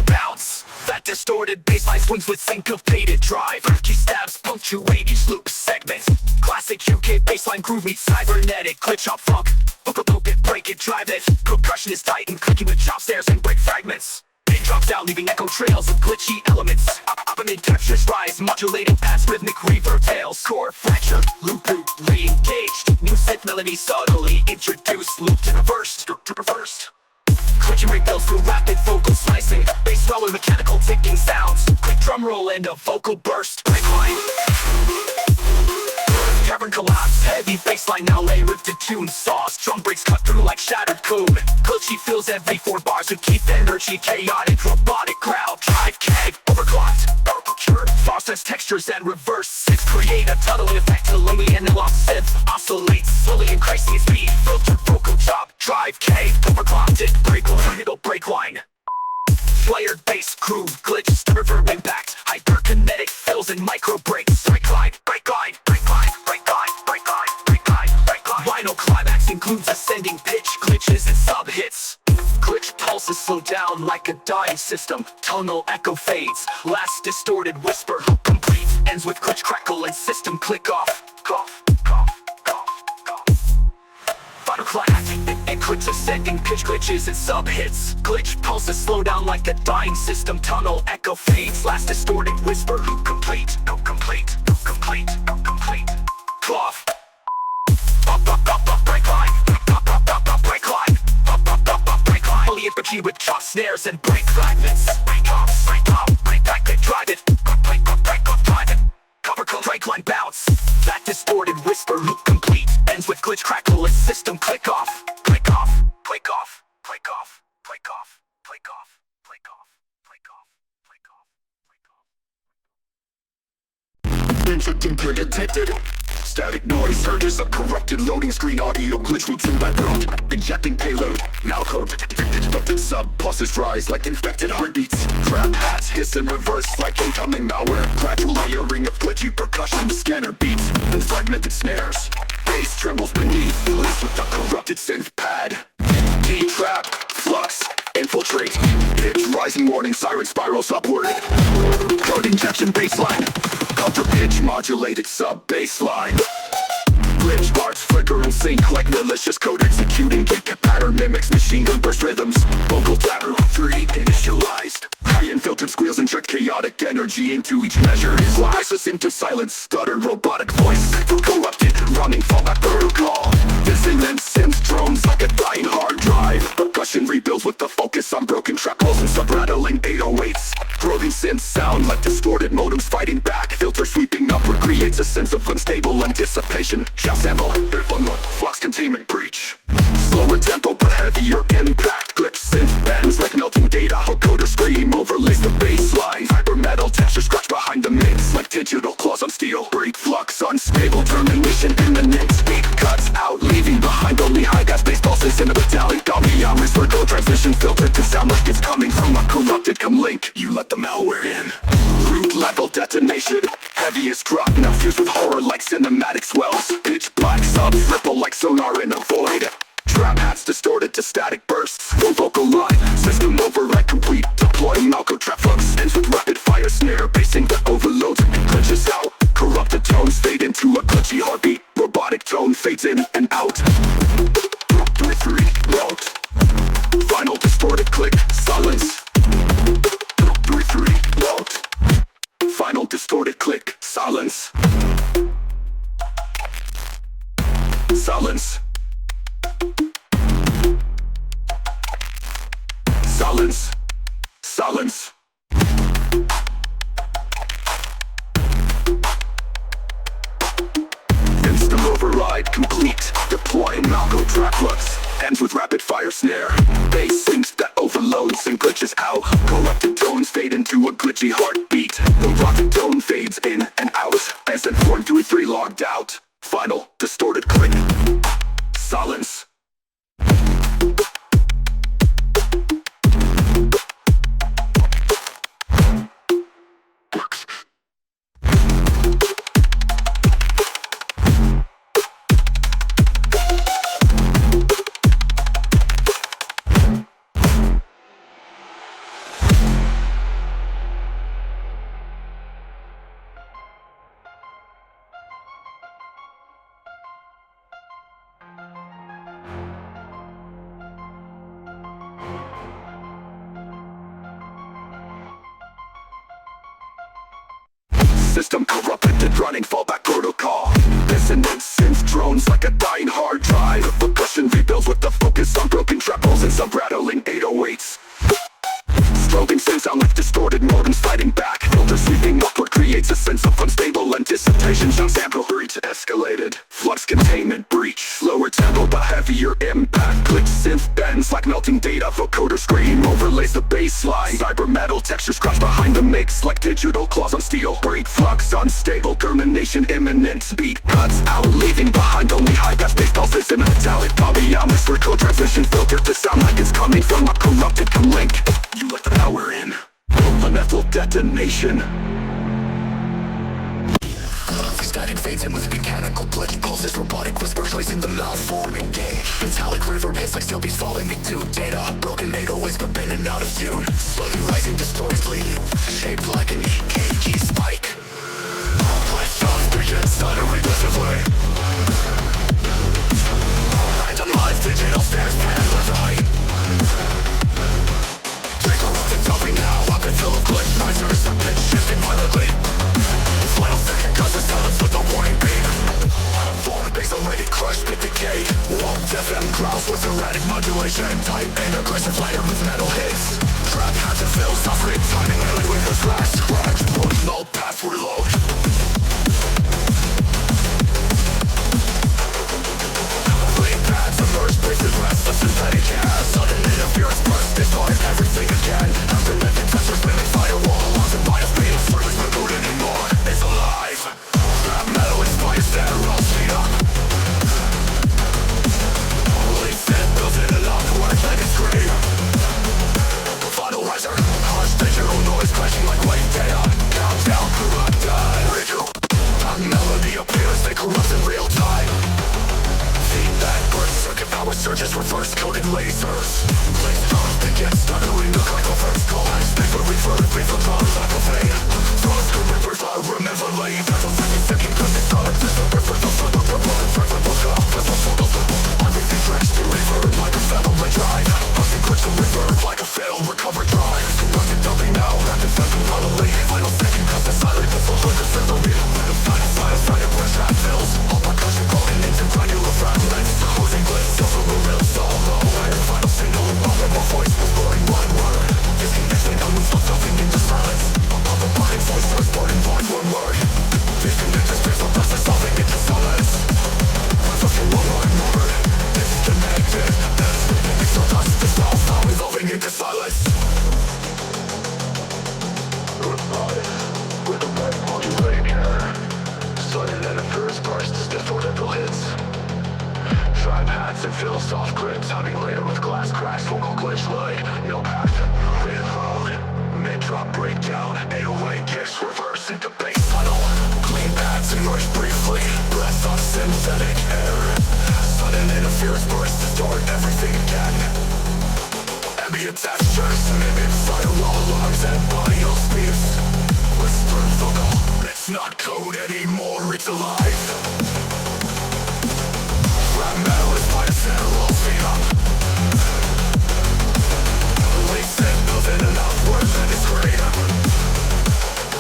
Bounce. That distorted bassline swings with syncopated drive. Key stabs punctuate each loop segment. Classic UK bassline groove meets cybernetic glitch hop funk. Loop it, break it, drive it. Percussion is tight and clicking with chop stairs and break fragments. It drops down, leaving echo trails of glitchy elements. Up amid textures rise, modulating past rhythmic reverb tails. Core fracture, loop re-engaged. New set melody subtly introduced. Loop to reversed. Glitching rebuilds through rapid vocal slicing. Bass swell with mechanical ticking sounds. Quick drum roll and a vocal burst. Break line. Cavern collapse, heavy bassline now layered with detuned saws. Drum breaks cut through like shattered code. Glitchy fills every 4 bars to keep energy chaotic. Robotic crowd, drive keg, overclocked. Process textures and reverse synths create a tunnel effect. A lonely analog synth oscillates slowly increasing its speed. Filtered vocal chop, drive keg, overclocked it. Break line, middle break line. Layered bass groove, glitch, reverb impact. Hyperkinetic fills and micro breaks. Break line, break line, break line, break line, break line, break line, break line. Final climax includes ascending pitch, glitches and sub hits. Glitch pulses slow down like a dying system. Tonal echo fades, last distorted whisper. Complete, ends with glitch crackle and system click off. Cough, cough, cough, cough. Final climax, it clicks ascending pitch, glitches and sub hits. Glitch pulses slow down like a dying system. Tunnel echo fades, last distorted whisper. Complete, no complete, no complete, no complete. Cough. immediate but key with chop snares and break fragments. Break off, break back, they drive it. Break off, drive it. Cover, break line bounce. That distorted whisper loop complete. Ends with glitch, crackle, and system click off. Click off, click off, click off, click off, click off, click off, click off, click off. Infecting detected. Static noise, surges, a corrupted loading screen, audio glitch loops in background. Injecting payload, now code detected. Disrupted sub, pulses rise like infected heartbeats. Trap hats hiss and reverse like incoming malware. Gradual layering of glitchy percussion, scanner beats, and fragmented snares. Bass trembles beneath, laced with the corrupted synth pad. D-trap, flux, infiltrate. Pitch rising warning, siren spirals upward. Code injection baseline. Counter pitch modulated sub-baseline. Glitch parts flicker and sync like malicious code executing. Git pattern mimics machine gun burst rhythms. Vocal taboo 3 initialized. High infiltered squeals inject chaotic energy into each measure. His lies into silence, stuttered robotic voice. Corrupted, running fallback protocol. Dissonant synth drones like a dying hard drive. Percussion rebuilds with the focus on broken track walls and sub-rattling 808s. Growing synth sound like distorted modems fighting back. Filter sweeping upward creates a sense of unstable anticipation. Shout sample, flux containment breach. Slower tempo but heavier impact. Glitch synth bends like melting data. Vocoder scream overlays the baseline. Hyper metal texture scratch behind the mix like digital claws on steel. Break flux unstable, termination imminent. Speed cuts out, leaving behind only high gas bass pulses in a metallic dominance. Virgo transmission filtered to sound like it's coming from a corrupted comlink. You let the malware in. Root level detonation. Heaviest drop now fused with horror like cinematic swells. Pitch black subs ripple like sonar in a void. Trap hats distorted to static bursts. Full vocal line, system override complete. Deploying Malco trap flux. Ends with rapid fire snare. Basing that overloads and glitches out. Corrupted tones fade into a glitchy heartbeat. Robotic tone fades in and out. 3 route. Final distorted click, silence. 3 route. Final distorted click, silence. Silence. Silence. Silence. Instant override complete. Deploying Malco track flux. Ends with rapid fire snare. Bass syncs that overloads and glitches out. Corrupted tones fade into a glitchy heartbeat. The rocket tone fades in and out. As then 4 2 3 logged out. Final distorted click. Silence. System corrupted and running fallback protocol. Dissonant synth drones like a dying hard drive. The percussion rebuilds with the focus on broken trap balls and sub-rattling 808s. Strobing synth sound like distorted modems fighting back. Filter sweeping upward creates a sense of unstable anticipation. Sound sample breach escalated. Flux containment breach. Slower tempo but heavier impact. Glitch synth bends like melting data. Vocoder scream overlays the baseline. Cyber metal texture scratch behind the mix like digital claws on steel. Break flux unstable, termination imminent. Speed cuts out, leaving behind only high gas bass pulses in a metallic dominance. For code transmission filtered to sound like it's coming from a corrupted comlink. You let the power in. Elemental detonation. Static fades in with mechanical glitch pulses. Robotic whispers placing the malforming gauge. Metallic river hits like steel beats falling into data. Broken 808s but been and out of tune. Slowly rising distorts bleeding. Shaped like an EKG spike. Blast off begins stuttering aggressively. Randomized digital stairs pan left right. Take a rough and topping now. Up and fill of glitch. Risers and pitch shifting violently. Final second causes silence with a warning beat. Falling base Ready crush, bit decay. Wall FM growls with erratic modulation. Tight and aggressive layer with metal hits. Trap has and fills, soft grip, timing early with the slash. Scratch, push, null, path, reload. Lean pads emerge, braces restless and petty gas. Sudden interference burst, destroy everything again. After living touches, spinning firewall. Lost in bias, being service, but good anymore. It's alive. Trap metal inspires sterile, speed up. Holy set, built in a lot of work, let it scream. Final riser, harsh digital noise crashing like white data. Countdown, corrupt, ritual. A melody appears, they corrupt in real time. Feedback burst, circuit power surges, reverse coded lasers. Place drones begin stuttering, look like the first call. Paper reverb, reverb, like a vein. Throws good rivers, I remember lane. That's a second, cause it's not like this. The river, the sun, the purple, and fragment, the sky. That's a photo, everything drenched in reverb, like a family drive. Pushing crystal reverb, like a failed recover drive. Corrupted dumping now, rapid phantom, probably. Final second, cause the silent, the full hundred, the real. Final satisfied, where trap fills. All percussion going into granular fragments. Closing glitz, silver real solo. Final single, vulnerable voice, whispering one word. Disconnection, unmoved, stuffing into silence. Above the body, voice, first born in void, one word. Disconnected, space, or dust, dissolving into silence. Fucking one word. Disconnected, that's sleeping, so dust, dissolve, now evolving into silence. With the back modulator. Sudden and a first burst, stiff audible hits. Tribe hats and fill soft grips, sounding later with glass cracks, vocal glitch like no path, reload. Mid-drop breakdown, 808 kicks, reverse into bass tunnel. Clean paths emerge briefly, breath of synthetic air. Sudden interference burst, distort everything again. Ambient textures, mimic firewall alarms and audio speaks. Whisper vocal, it's not code anymore, it's alive. Rap metal is by sterile, speed up. Lead signals in and out, words and it's great.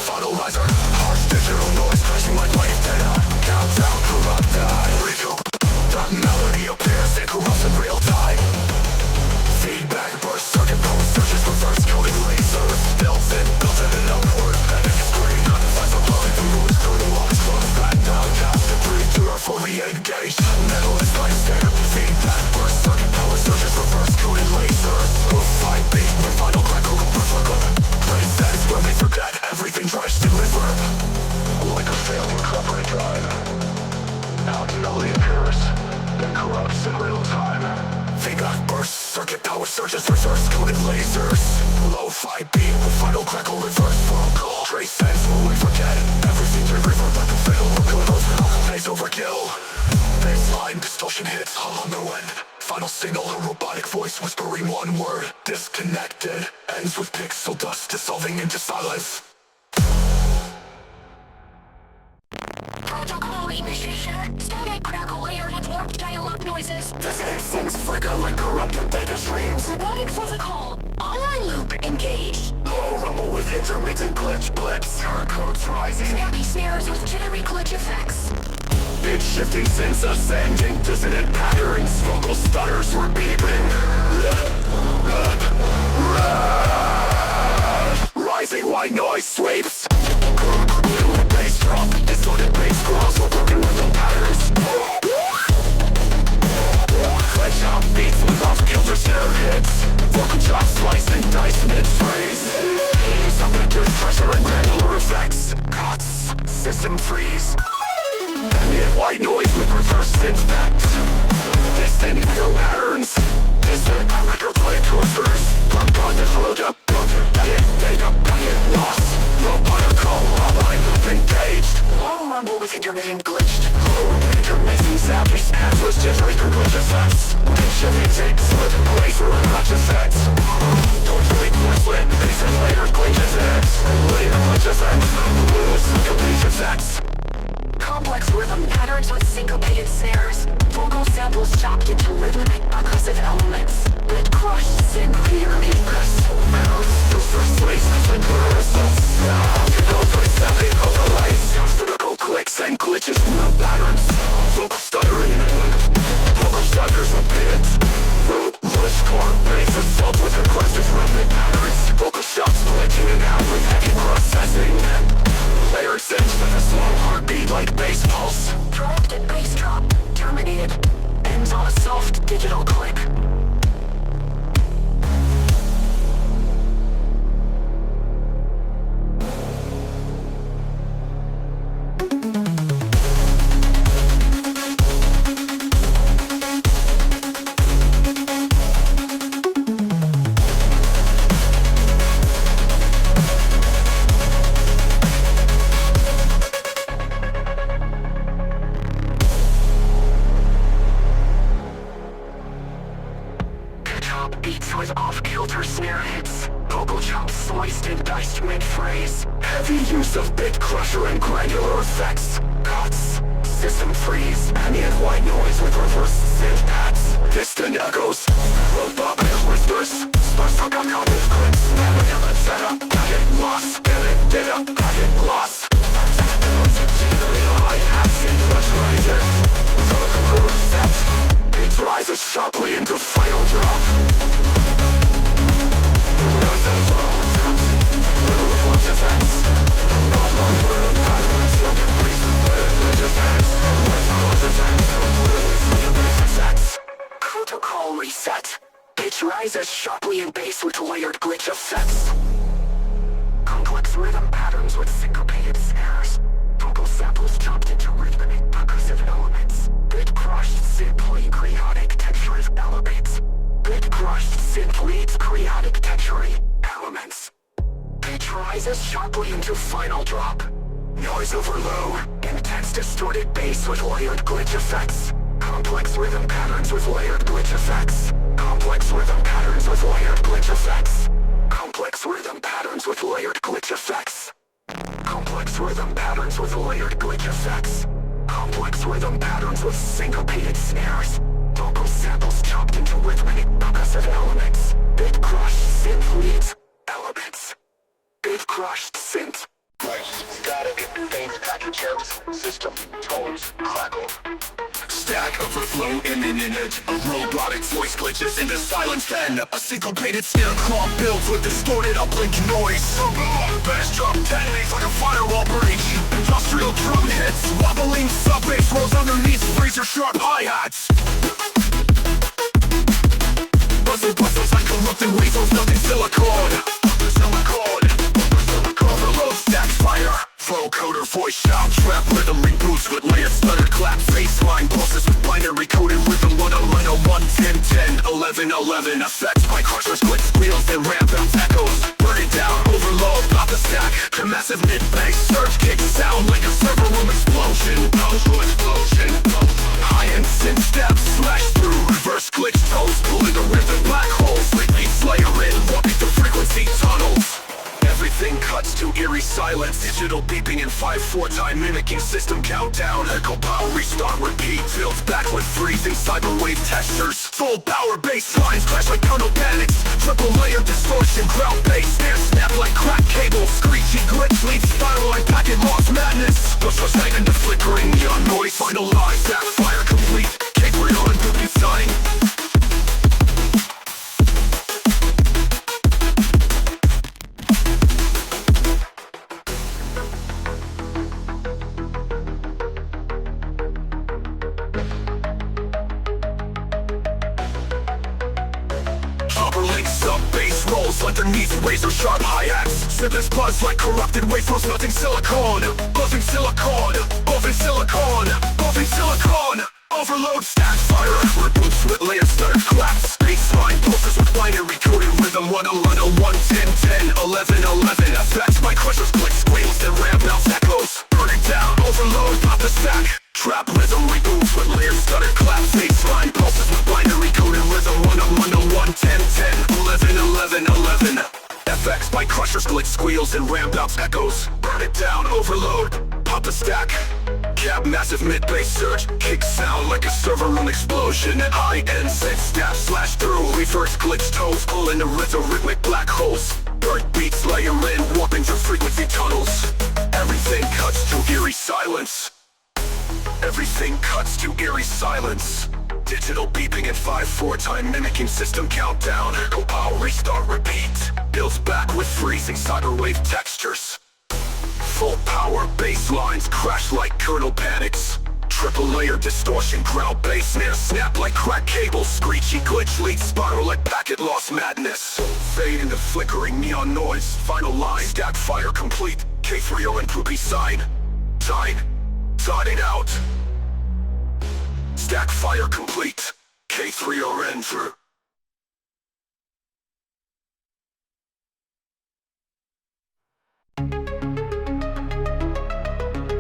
Final riser, harsh digital noise crashing like wave data. Countdown, corrupt, recoup. That melody appears, it corrupts in real time. Feedback burst, circuit power surges, reverse coding lasers. Built in an upward, and it's screen. Flies are blowing through, it's through the walls, close back down, cast debris, two are fully engaged. Metal is by standard, feedback burst, circuit power surges, reverse coding lasers. Move 5 beat, with final crackle, reverb. Praise sense when they forget, everything tries to reverb. Like a failed recovery drive. Out melody appears, then corrupts in real time. Feedback bursts, circuit power surges, reverse coded lasers. Low-fi beat with final crackle, reverse vocal. Trace sense when we forget, everything's reverb like a failed record. Plays overkill. Baseline distortion hits, hollow no end. Final signal, a robotic voice whispering one word. Disconnected, ends with pixel dust dissolving into silence. Protocol initiation. Static crackle layered with warped dialogue noises. The same things flicker like corrupted data streams. Robotic physical. Online loop engaged. Low rumble with intermittent glitch blips. Error codes rising. Snappy snares with jittery glitch effects. Pitch shifting synths ascending. Dissonant patterns. Vocal stutters repeating. Rising white noise sweeps. Bass drop, distorted bass growls or broken rhythm patterns. Glitch out beats with off-kilter snare hits. Vocal chops slice and dice mid-phrase. Some vectors, pressure and granular effects. Cuts, system freeze. Ambient white noise with reverse impact. Distant echo patterns. Distant record play coasters. Pump on the float up. Data packet lost. Robotic call online loop engaged. Long rumble with intermittent glitched. Intermittent zappy snaps with jittery glitch effects. Shifting takes with laser and notch effects. Torturing split, base and later glitch effects. Later glitch effects. Lose complete effects. Complex rhythm patterns with syncopated snares. Vocal samples chopped into rhythmic percussive elements. Bit crushed synth clear beats. Mouse, filter, space, and results. Now, you know, for example, overlays. Vertical clicks and glitches, no patterns. vocal stuttering, vocal suckers a bit. Rootless core bass assault with requesters rhythmic patterns. Vocal shots glitching and out with heavy processing. Layers ends with a slow heartbeat like bass pulse. Directed bass drop, terminated. Ends on a soft digital click. Beats with off-kilter snare hits. Vocal chops sliced and diced mid-phrase. Heavy use of bit crusher and granular effects. Cuts, system freeze, ambient white noise with reverse synth pads. Distant echoes, robotic whispers. Sparse up on cognitive clicks. Never setup, packet loss. Edit data, packet loss. Hi-hats and flush rises. Vocal sets. Beats rises sharply into final drop. Protocol reset. Pitch rises sharply in bass with layered glitch effects. Complex rhythm patterns with syncopated snares. Vocal samples chopped into rhythmic percussive elements. Bit crushed synth lead chaotic textures elevates. Bit crushed synth leads chaotic texture elements. Pitch rises sharply into final drop. Noise over low. Intense distorted bass with layered glitch effects. Complex rhythm patterns with layered glitch effects. Complex rhythm patterns with layered glitch effects. Complex rhythm patterns with layered glitch effects. Complex rhythm patterns with layered glitch effects. Complex rhythm patterns with syncopated snares. Vocal samples chopped into rhythmic percussive elements. Bit crushed synth leads elements. Bit crushed synth. Static, bass packages, system, tones, crackle. Stack overflow imminent. A robotic voice glitches into silence then. A syncopated snare claw builds with distorted uplink noise. Bass drum detonates like a firewall breach. Industrial drum hits, wobbling sub-bass rolls underneath razor sharp hi-hats. Buzzing bustles like corrupted weasels, nothing silicone. Overload stack fire. Vocoder voice shout, trap rhythm reboots with layered stutter clap. Baseline pulses with binary coded rhythm 101, 10, 10, 11, 11. Effects by crushers, glitch squeals and ramp bounce echoes. Burn it down, overload, pop the stack. To massive mid-bass surge kick sound like a server room explosion. Explosion. High-end synth steps slash through. Reverse glitch toes, pulling the rhythm black holes. Lately slayer in, walking through frequency tunnels. Everything cuts to eerie silence. Digital beeping in 5/4 time mimicking system countdown. Echo power restart repeat. Fills back with freezing cyberwave textures. Full power bass lines clash like tunnel panics. Triple layer distortion ground bass. Snare snap like cracked cables. Screechy glitch leads spiral like packet loss madness. Push was hanging to flickering neon noise. Finalized backfire complete. Cake real and boot sign. Sub-bass rolls underneath razor sharp hi-hats. Siblings buzz like corrupted wafers, melting silicone. Buzzing silicone, oven silicone, oven silicone. Overload stack fire, reboots with layered stutter claps. Baseline pulses with binary coded rhythm 101, 10, 10, 11, 11. Effects by crushers, click squeals and ramp bounce echoes. Burn it down, overload, pop the stack. Trap rhythm reboots with layered stutter claps. Baseline pulses with binary coded rhythm 101, 10, 10, 11, 11, 11. FX by crushers, glitch squeals and ramp bounce echoes. Burn it down, overload, pop the stack. Cab massive mid-bass surge, kick sound like a server room explosion. High-end synth stab slash through. Reverse glitch toes, pull into rhythmic black holes. Burnt beats layer in, warping through frequency tunnels. Everything cuts to eerie silence. Everything cuts to eerie silence. Digital beeping at 5/4 time mimicking system countdown. Go power restart repeat. Builds back with freezing cyberwave textures. Full power bass lines crash like kernel panics. Triple layer distortion ground bass snare snap like cracked cables. Screechy glitch lead spiral like packet loss madness. Fade into flickering neon noise. Final line stack fire complete. K3O and poopy sign. Signing out. Stack fire complete. K3O enter.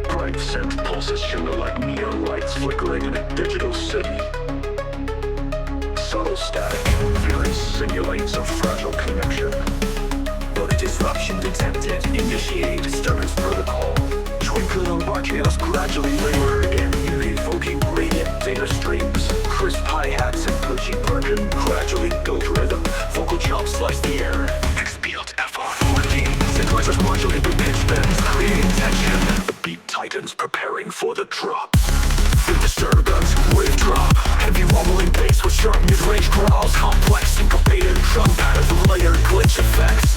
Bright synth pulses shimmer like neon lights flickering in a digital city. Subtle static interference simulates a fragile connection. But a disruption detected. Initiate disturbance protocol. Twinkle bar chaos gradually layer in. Evoking radiant data streams. Crisp hi-hats and glitchy percussion gradually build rhythm. Vocal chops slice the air. Expiate FR14. Synthesizers modulate with pitch bends, creating tension. The beat tightens, preparing for the drop. The disturbance, wave drop. Heavy rumbling bass with sharp mid-range growls. Complex syncopated drum patterns with layered glitch effects.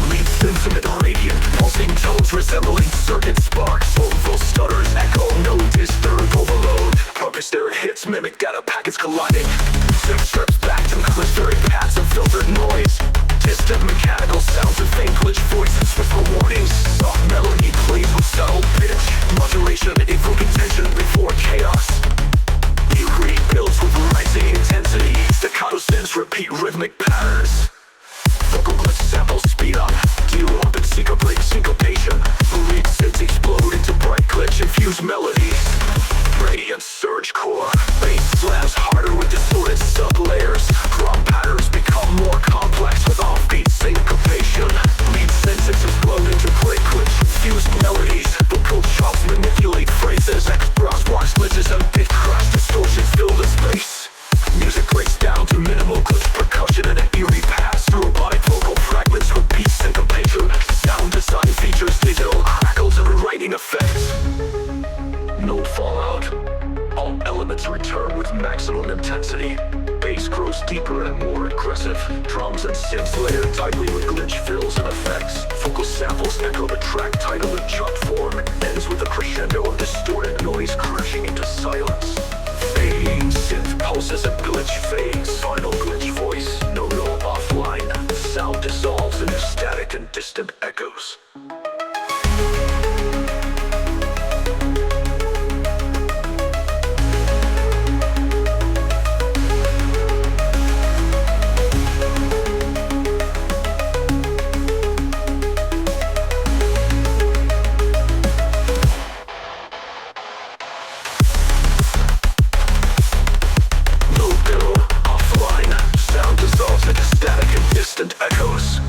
Lead infinite radiant, pulsing tones resembling circuit sparks. Overall stutters, echo, no disturb overload. Purpose their hits mimic data packets colliding. Synth strips back to clisteric paths of filtered noise. Distant mechanical sounds and faint glitch voices with warnings. Soft melody plays with subtle pitch. Modulation evoking tension before chaos. Eerie builds with rising intensity. Staccato synths repeat rhythmic patterns. Vocal glitch samples speed up. Deal up and syncopation. Lead synths explode into bright glitch infused melodies. Radiant surge core. Bass slams harder with distorted sub-layers. Drum patterns become more complex with offbeat syncopation. Lead synths explode into bright glitch infused melodies. Vocal chops manipulate phrases. Crosswalks glitches and bit crash distortions fill the space. Music breaks down to minimal glitch percussion and an eerie pass through robotic vocal fragments with beat syncopation. Sound design features digital crackles and writing effects. No fallout. All elements return with maximum intensity. Bass grows deeper and more aggressive. Drums and synths layer tightly with glitch fills and effects. Vocal samples echo the track title in chop form. Ends with a crescendo of distorted noise crashing into silence. Fading synth pulses and glitch fades. Final glitch voice, no offline. Sound dissolves into static and distant echoes. Echoes.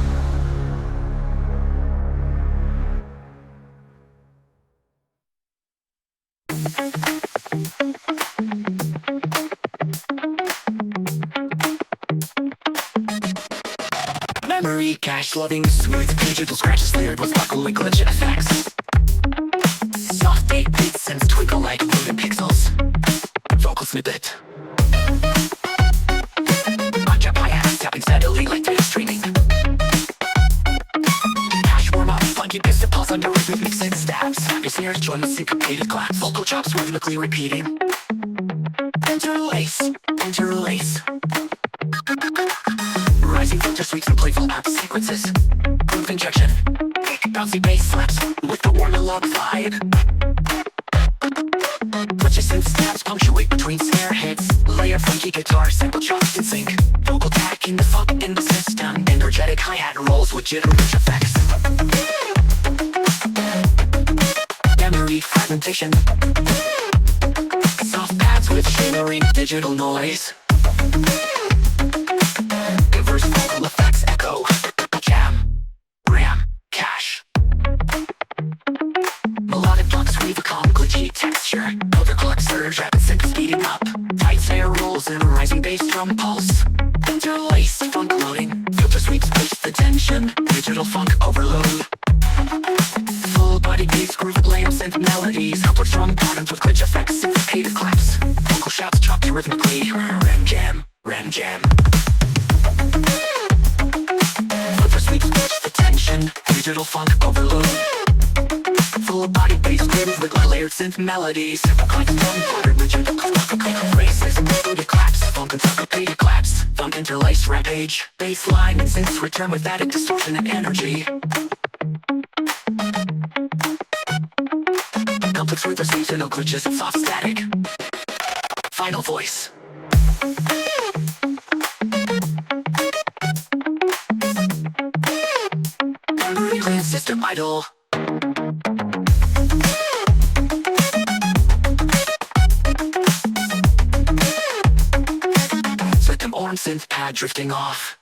Memory cache loading smooth digital scratches layered with buckling glitch effects. Soft 8-bit synths twinkle like moving pixels. Vocal snippet. Bunch of hi-hats tapping steadily like data streaming. Cache warm up, funky bass that pulse under rhythmic synth stabs. Happy snares join the syncopated clap. Vocal chops rhythmically repeating. Interlace. Rising filter sweeps and playful app sequences. Groove injection. Bouncy bass slaps with the warm log vibe. Glitches and stabs punctuate between snare hits. Layer funky guitar sample chops in sync. Vocal tack in the funk in the system. Energetic hi-hat rolls with jitter-rich effects. Memory fragmentation. Soft pads with shimmering digital noise. Diverse vocal effects echo. Jam, RAM, cache. Melodic blocks weave a calm glitchy texture. Overclock surge, rapid synth speeding up. Tight snare rolls and a rising bass drum pulse. Interlace funk loading. Filter sweeps push the tension. Digital funk overload. Full body bass groove layers synth melodies, complex drum patterns with glitch effects, syncopated claps, vocal shouts chopped rhythmically. Ram jam, ram jam. Flipper sweeps pitch the tension, digital funk overload. Full body bass groove with layered synth melodies, complex drum pattern rigid phrases, booty claps, funk and syncopated claps, funk interlace rampage, bass line and synths return with added distortion and energy. Complex with seasonal glitches and soft static. Final voice. Clan system idol. System orange synth pad drifting off.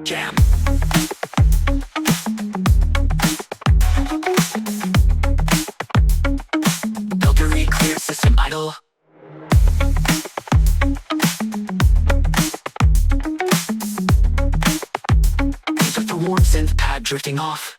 Jam. Filtery clear system idle. These are the warm synth pad drifting off.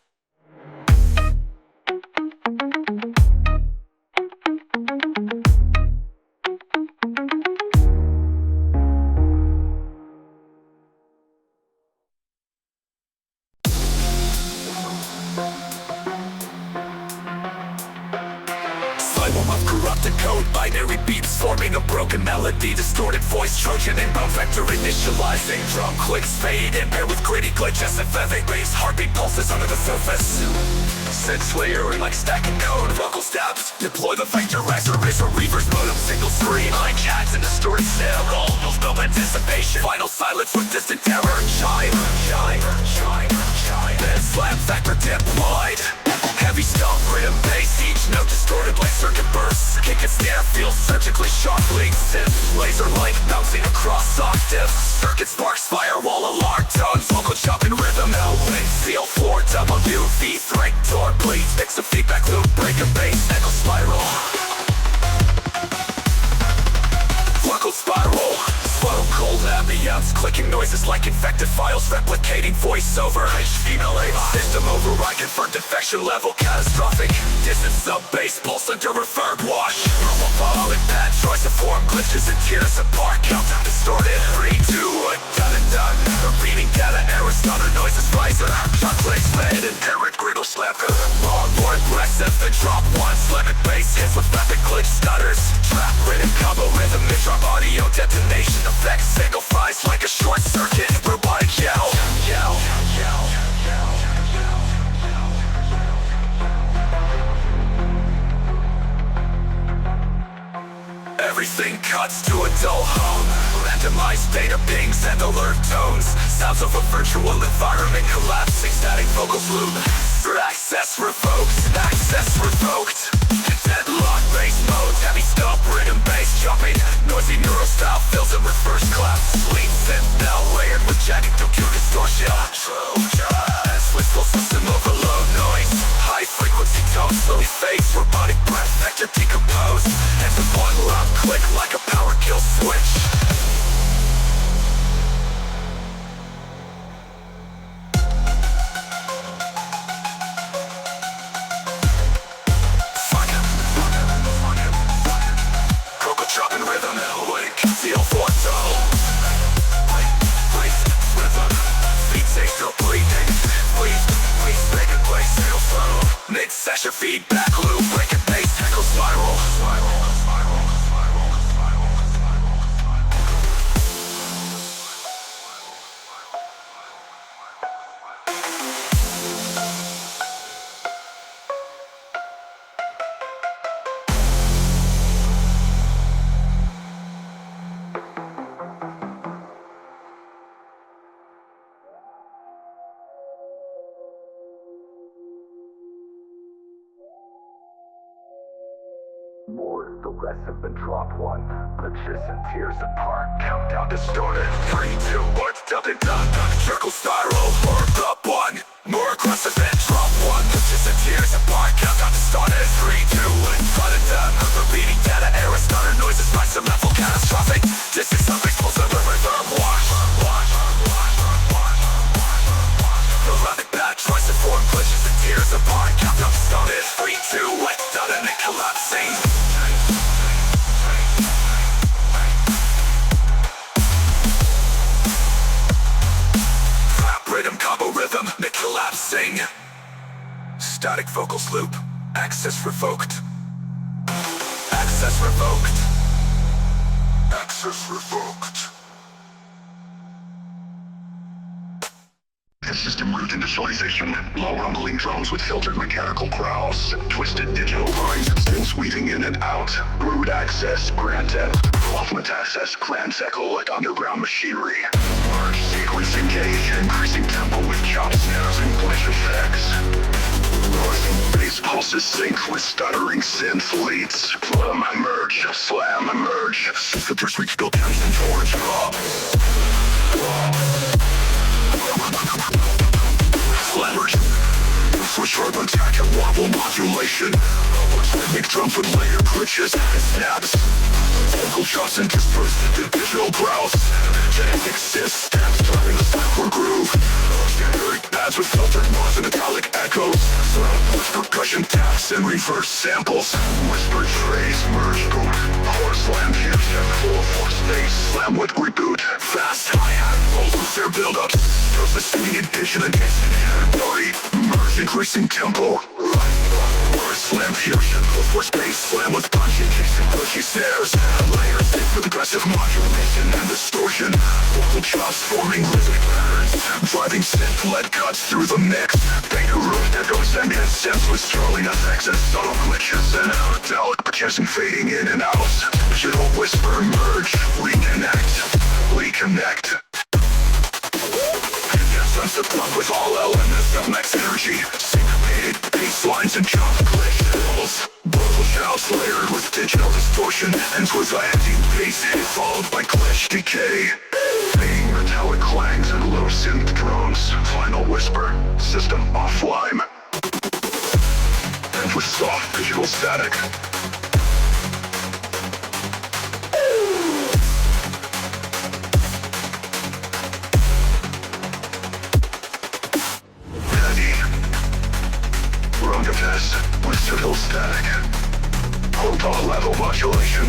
Cyborg of corrupted code, binary beats forming a broken melody, distorted voice, Trojan inbound vector initializing, drum clicks fade in pair with gritty glitches, synthetic bass, heartbeat pulses under the surface. Synth layering like stacking code, vocal stabs, deploy the vector riser, reverse modem, single screen, line chats and distorted snare roll, no anticipation, final silence with distant terror, chime, chime, chime, chime, then slam factor deployed. Heavy stomp, rhythm, bass, each note distorted like circuit bursts. Kick and snare feels surgically sharply. Synth, laser-like, bouncing across octaves. Circuit sparks, firewall, alarm tones. Vocal chop and rhythm, L-wing, seal floor, W, V-threat, door bleeds. Mix a feedback loop, break a bass, echo spiral. Vocal spiral. Slow, cold ambience, clicking noises like infected files, replicating voiceover. Female aim, system override, confirmed defection level, catastrophic. Distance sub bass, pulse under reverb wash. Propofolic pad, choice of form, glitches and tears apart. Countdown distorted, 3, 2, 1, done and done. Repeating data errors, stutter noises riser. Shot clicks fade, inherent griddle slapper. Long, more aggressive, then drop one. Slammed bass hits with rapid glitch stutters. Trap, rhythm, combo rhythm, mid-drop audio detonation. Effects, single fries like a short circuit. Robotic yell, yell, yell, yell. Everything cuts to a dull hum. Randomized data pings and alert tones. Sounds of a virtual environment collapsing. Static vocals loop. Access revoked. Access revoked. Deadlock bass mode. Heavy stomp, rhythm bass jumping. Noisy neuro style fills in with first clap. Sleep synth now layered with jagged Tokyo distortion. Trojan. Whistle system overload noise. High frequency tone slowly fades. Robotic breath vector decompose. And the one loud click like a power kill switch. Mid-session feedback loop, break and bass, echo spiral. More, the rest have been drop one. Glitches and tears apart. Countdown distorted. 3, 2, 1, done. Circle spiral, or up one. More aggressive than drop one. Glitches and tears apart. Countdown distorted. 3, 2, 1, cut it down. Repeating data error starter noises by some level catastrophic. This is some explosive reverb. Erratic bad choice to form glitches and tears apart. Countdown started. 3, 2, 1, done and collapsing. Rhythm combo rhythm, mid collapsing. Static vocals loop. Access revoked. Access revoked. Access revoked. System root initialization. Low rumbling drums with filtered mechanical growls. Twisted digital lines, spins weaving in and out. Root access granted. Movement access plans echo like underground machinery. Large sequence engage, increasing tempo with chop snares and glitch effects. Rising bass pulses sync with stuttering synth leads. Slam emerge, slam emerge. Filters reach built tension towards drop. Slammers for sharp attack and wobble modulation. Rhythmic drums with layered glitches and snaps. Vocal shots interspersed into digital growls. Genetic systems driving the backward groove. Generic pads with filtered noise and metallic echoes. Surround with percussion taps and reverse samples. Whispered phrase, merge boot. Core slam pierce and full force bass. Slam with reboot. Fast hi-hat rolls with their build-ups. Surface speed, vision and body. Merge increasing tempo. Slam fusion, full force bass slam with punch chasing pushy snares. Layers thick with aggressive modulation and distortion. Vocal chops forming rhythmic patterns. Driving synth lead cuts through the mix. Beta root echoes and incense with swirling effects and subtle glitches and metallic percussion fading in and out. Digital whisper merge, reconnect. Sense of blood with all elements of max energy. Syncopated bass lines and jump glitches. Vocal shouts layered with digital distortion. Ends with anti-bass hit followed by glitch decay. Fading metallic clangs and low synth drones. Final whisper, system offline. Ends with soft digital static. With digital static. Total level modulation.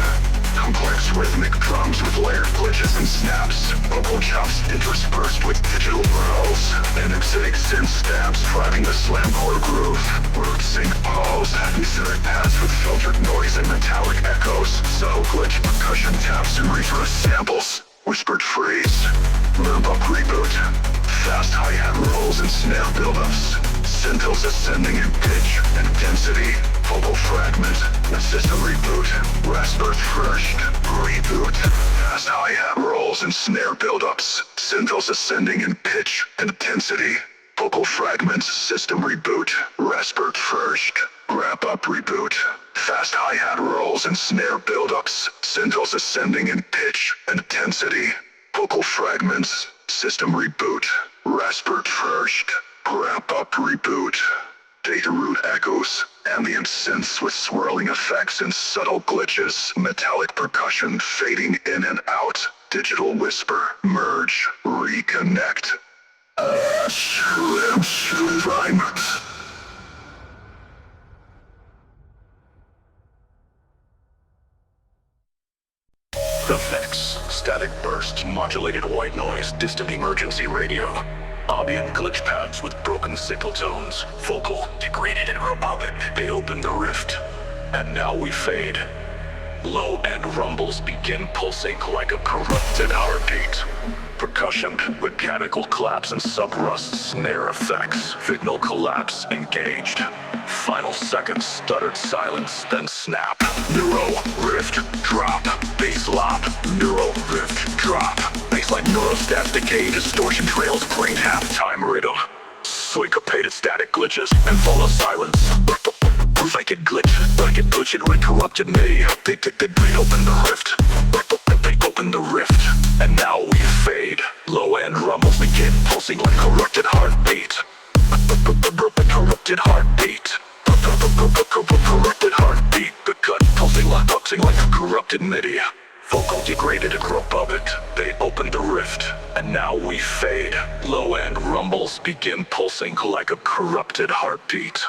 Complex rhythmic drums with layered glitches and snaps. Vocal chops interspersed with digital growls. And acidic synth stabs driving the slam core groove. Root sync pulse. Acidic pads with filtered noise and metallic echoes. Subtle glitch percussion taps and reverse samples. Whispered phrase. Loop up reboot. Fast hi-hat rolls and snare buildups. Synthes ascending in pitch and density. Vocal fragment. System reboot. Raspberry first. Reboot. Fast hi-hat rolls and snare buildups. Synthes ascending in pitch and density. Vocal fragments. System reboot. Raspberry first. Wrap up reboot. Fast hi-hat rolls and snare buildups. Synthes ascending in pitch and density. Vocal fragments. System reboot. Raspberry first. Wrap up reboot. Data root echoes. Ambient synths with swirling effects and subtle glitches. Metallic percussion fading in and out. Digital whisper. Merge. Reconnect. Rhyme. Effects. Static burst. Modulated white noise. Distant emergency radio. Ambient glitch pads with broken signal tones. Vocal, degraded and robotic. They open the rift. And now we fade. Low end rumbles begin pulsing like a corrupted heartbeat. Percussion, mechanical claps and sub-rust snare effects. Signal collapse engaged. Final seconds, stuttered silence, then snap. Neuro, rift, drop. Bass lop, neuro, rift, drop. Baseline neurostat decay, distortion trails, brain half-time rhythm. Syncopated static glitches and follow silence. like it glitch, like it glitched when corrupted me. They open the rift, they open the rift, and now we fade. Low end rumbles begin pulsing like corrupted heartbeat. Corrupted heartbeat. Corrupted heartbeat. The cut pulsing like a corrupted MIDI. Vocal degraded and grow above it. They opened the rift, and now we fade. Low end rumbles begin pulsing like a corrupted heartbeat.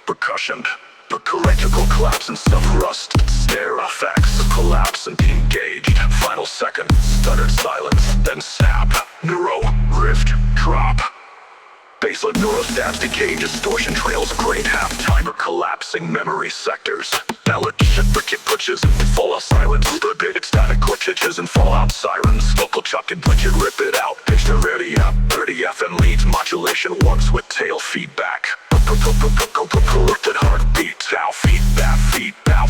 Percussion, the correctical collapse and self-rust. Snare effects collapse and engaged. Final second, stuttered silence, then snap. Neuro, rift, drop. Baseline neurostabs decay, distortion trails, great half-timer, collapsing memory sectors. Validation frickin' pushes and fall off silence. Prohibited static glitches and fallout sirens. Vocal chop and glitch it, rip it out. Pitch to 30 FM leads modulation works with tail feedback. Corrupted heartbeat,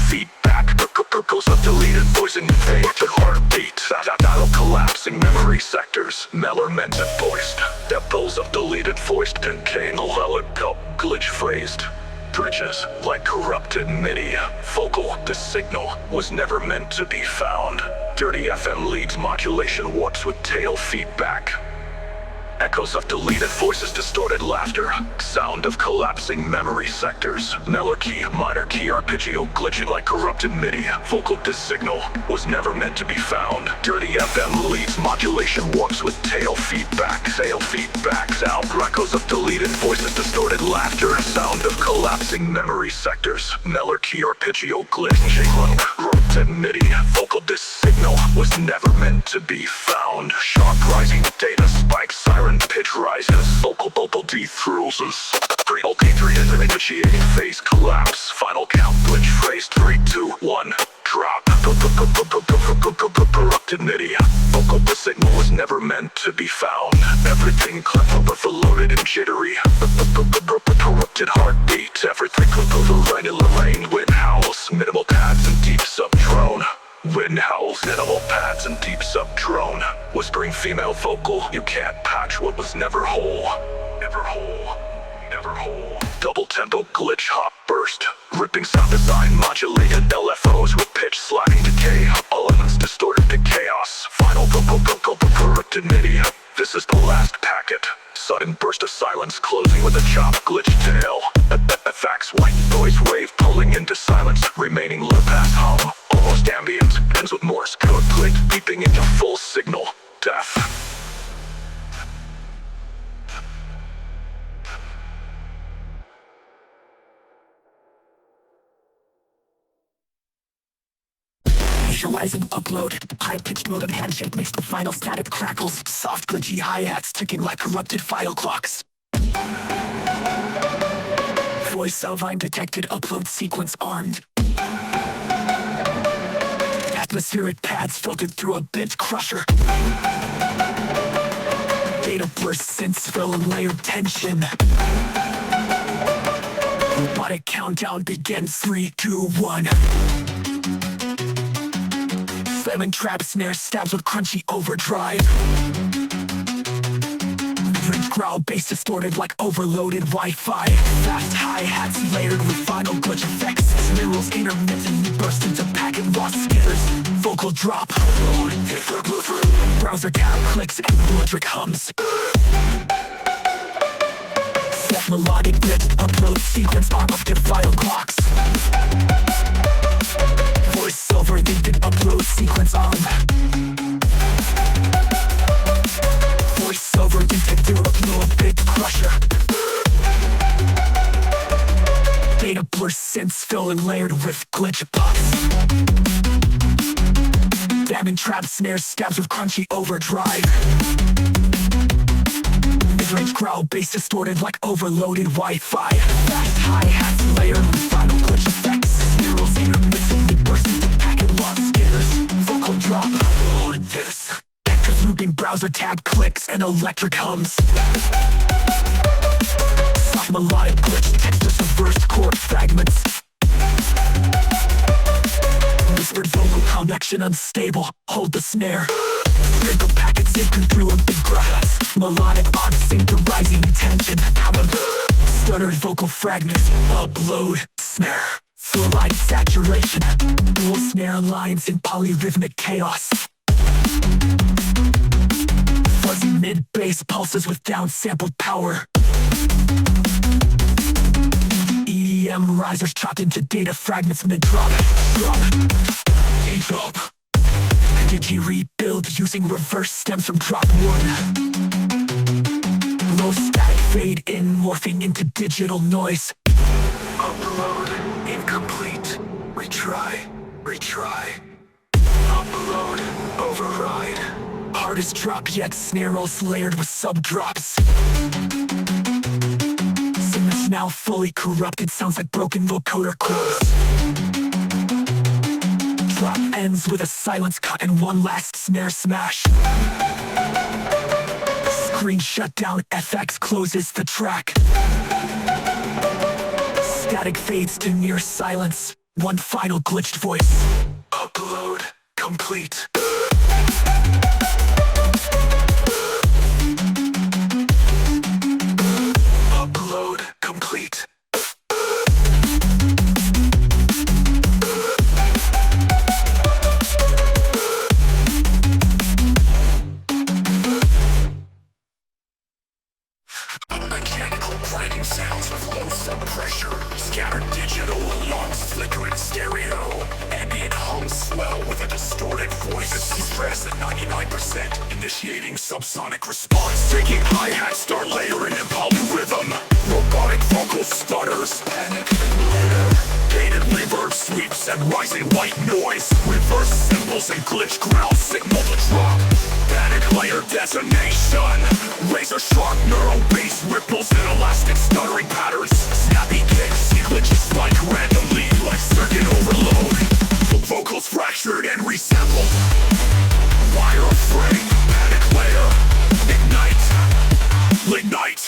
feedback. Goes up deleted voice and fade to heartbeat. Collapsing memory sectors, melormented voiced. Depths of deleted voiced and canal glitch phrased. Bridges like corrupted MIDI. Vocal, this signal was never meant to be found. Dirty FM leads modulation warps with tail feedback. Echoes of deleted voices, distorted laughter. Sound of collapsing memory sectors. Mellow key, minor key arpeggio glitching like corrupted MIDI. Vocal, this signal was never meant to be found. Dirty FM leads modulation warps with tail feedback. Sound echoes of deleted voices, distorted laughter. Sound of collapsing memory sectors. Mellow key arpeggio glitching like corrupted MIDI. Vocal, this signal was never meant to be found. Sharp rising data spikes, siren pitch rises, vocal defruses. 3 is an initiating phase collapse. Final count glitch phrase 3, 2, 1, drop. Corrupted MIDI. Vocal, the signal was never meant to be found. Everything overloaded and jittery. Corrupted heartbeat. Everything overrained. Wind howls, minimal pads and deep subdrone. Wind howls, minimal pads and deep subdrone. Whispering female vocal, you can't patch what was never whole. Never whole. Double tempo glitch hop burst. Ripping sound design modulated LFOs with pitch sliding decay. Elements distorted to chaos. Final vocal corrupted MIDI. This is the last packet. Sudden burst of silence closing with a chop glitch tail. FX white noise wave pulling into silence. Remaining low pass hum. Almost ambient. Ends with Morse code click beeping into full signal. Death. Initializing upload. High-pitched mode of handshake makes the final static crackles. Soft glitchy hi-hats ticking like corrupted file clocks. Voice cell vine detected, upload sequence armed. Atmospheric pads filtered through a bit crusher. Data burst synths fill and layered tension. Robotic countdown begins 3, 2, 1. Slamming trap snare stabs with crunchy overdrive. Fringe growl bass distorted like overloaded Wi-Fi. Fast hi-hats layered with final glitch effects. Spirals intermittently burst into packet lost skitters. Vocal drop. Browser tab clicks and electric hums. Set melodic bit, upload sequence on up to file clocks. Voice silver tinted, upload sequence on. Voice silver tinted to upload bit crusher. Data burst synths fill and layered with glitch pops. Damning trap snare stabs with crunchy overdrive. Mid-range growl bass distorted like overloaded Wi-Fi. Fast hi-hats layered with final glitch effects. Spirals intermittently burst into packet lost skitters. Vocal drop. This. Vectors looping browser tab clicks and electric hums. Soft melodic glitch text to subverse chord fragments. Whispered vocal connection unstable. Hold the snare. Sprinkle packets zipping through a big grass. Melodic on sync to rising tension. Stuttered vocal fragments. Upload. snare, full-line saturation, dual snare lines in polyrhythmic chaos. Fuzzy mid-bass pulses with down-sampled power. EDM risers chopped into data fragments mid-drop. Drop, A-drop. Digi rebuild using reverse stems from drop 1. Low static fade in, morphing into digital noise. Upload, incomplete. Retry. Upload, override. Hardest drop yet, snare rolls layered with sub-drops. Singers now fully corrupted, sounds like broken vocoder chords. Drop ends with a silence cut and one last snare smash. Screen shut down, FX closes the track. Static fades to near silence, one final glitched voice. Upload complete. Upload complete. Mechanical grinding sounds with low sub-pressure. Scattered digital alarms flickering stereo. Ambient hums swell with a distorted voice. Stress at 99%, initiating subsonic response. Taking hi-hats, start layering in polyrhythm. Robotic vocal stutters. Panic later. Gated reverb sweeps and rising white noise. Reverse cymbals and glitch ground signal to drop. Panic layer detonation. Razor sharp neural bass ripples and elastic stuttering patterns. Snappy kicks, glitches spike randomly like circuit overload. Vocals fractured and resampled. Wire frame, panic layer. Ignite, lignite.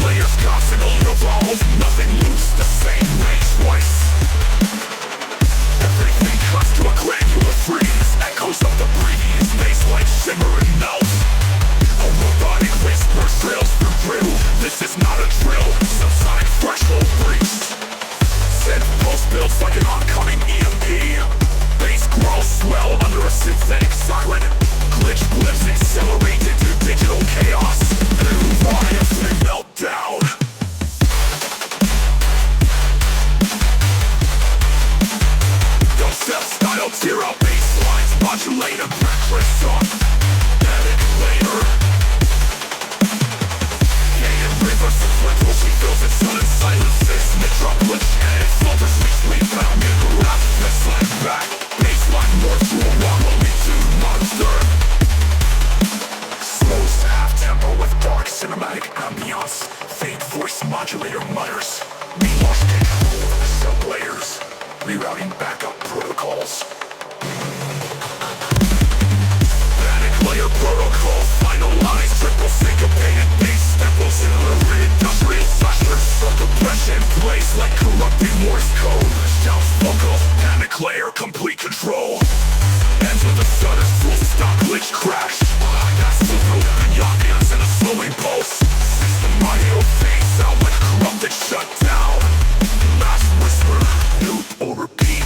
Layers constantly evolve, nothing loose, the same range twice. Everything cuts to a granular freeze. Echoes of the previous bass-like shimmer and melt. A robotic whisper trails through. This is not a drill, subsonic threshold breached. Synth pulse builds like an oncoming EMP. Bass growls swell under a synthetic siren. Glitch blips accelerate into digital chaos. And a Leviathan meltdown. Dubstep style tear out bass lines, modulate a breakfast song. Panic later. Gated rivers sequential, she feels its sudden silences. Mid-drop glitch and it filters weakly found in the rap. Baseline back, baseline morph to a wobbly tune monster. Slows to half tempo with dark cinematic ambiance. Faint voice modulator mutters. We lost control of the sub-layers. Rerouting backup protocols. Panic layer protocol finalized. Triple syncopated bass stemples in a industrial slashers. Suppression plays like corrupting Morse code. Shouts vocal, panic layer complete control. Ends with a sudden full stop glitch crash. Behind that silver beyond hands and a slowing pulse. System audio fades out like corrupted shutdown. Last whisper, loop or repeat.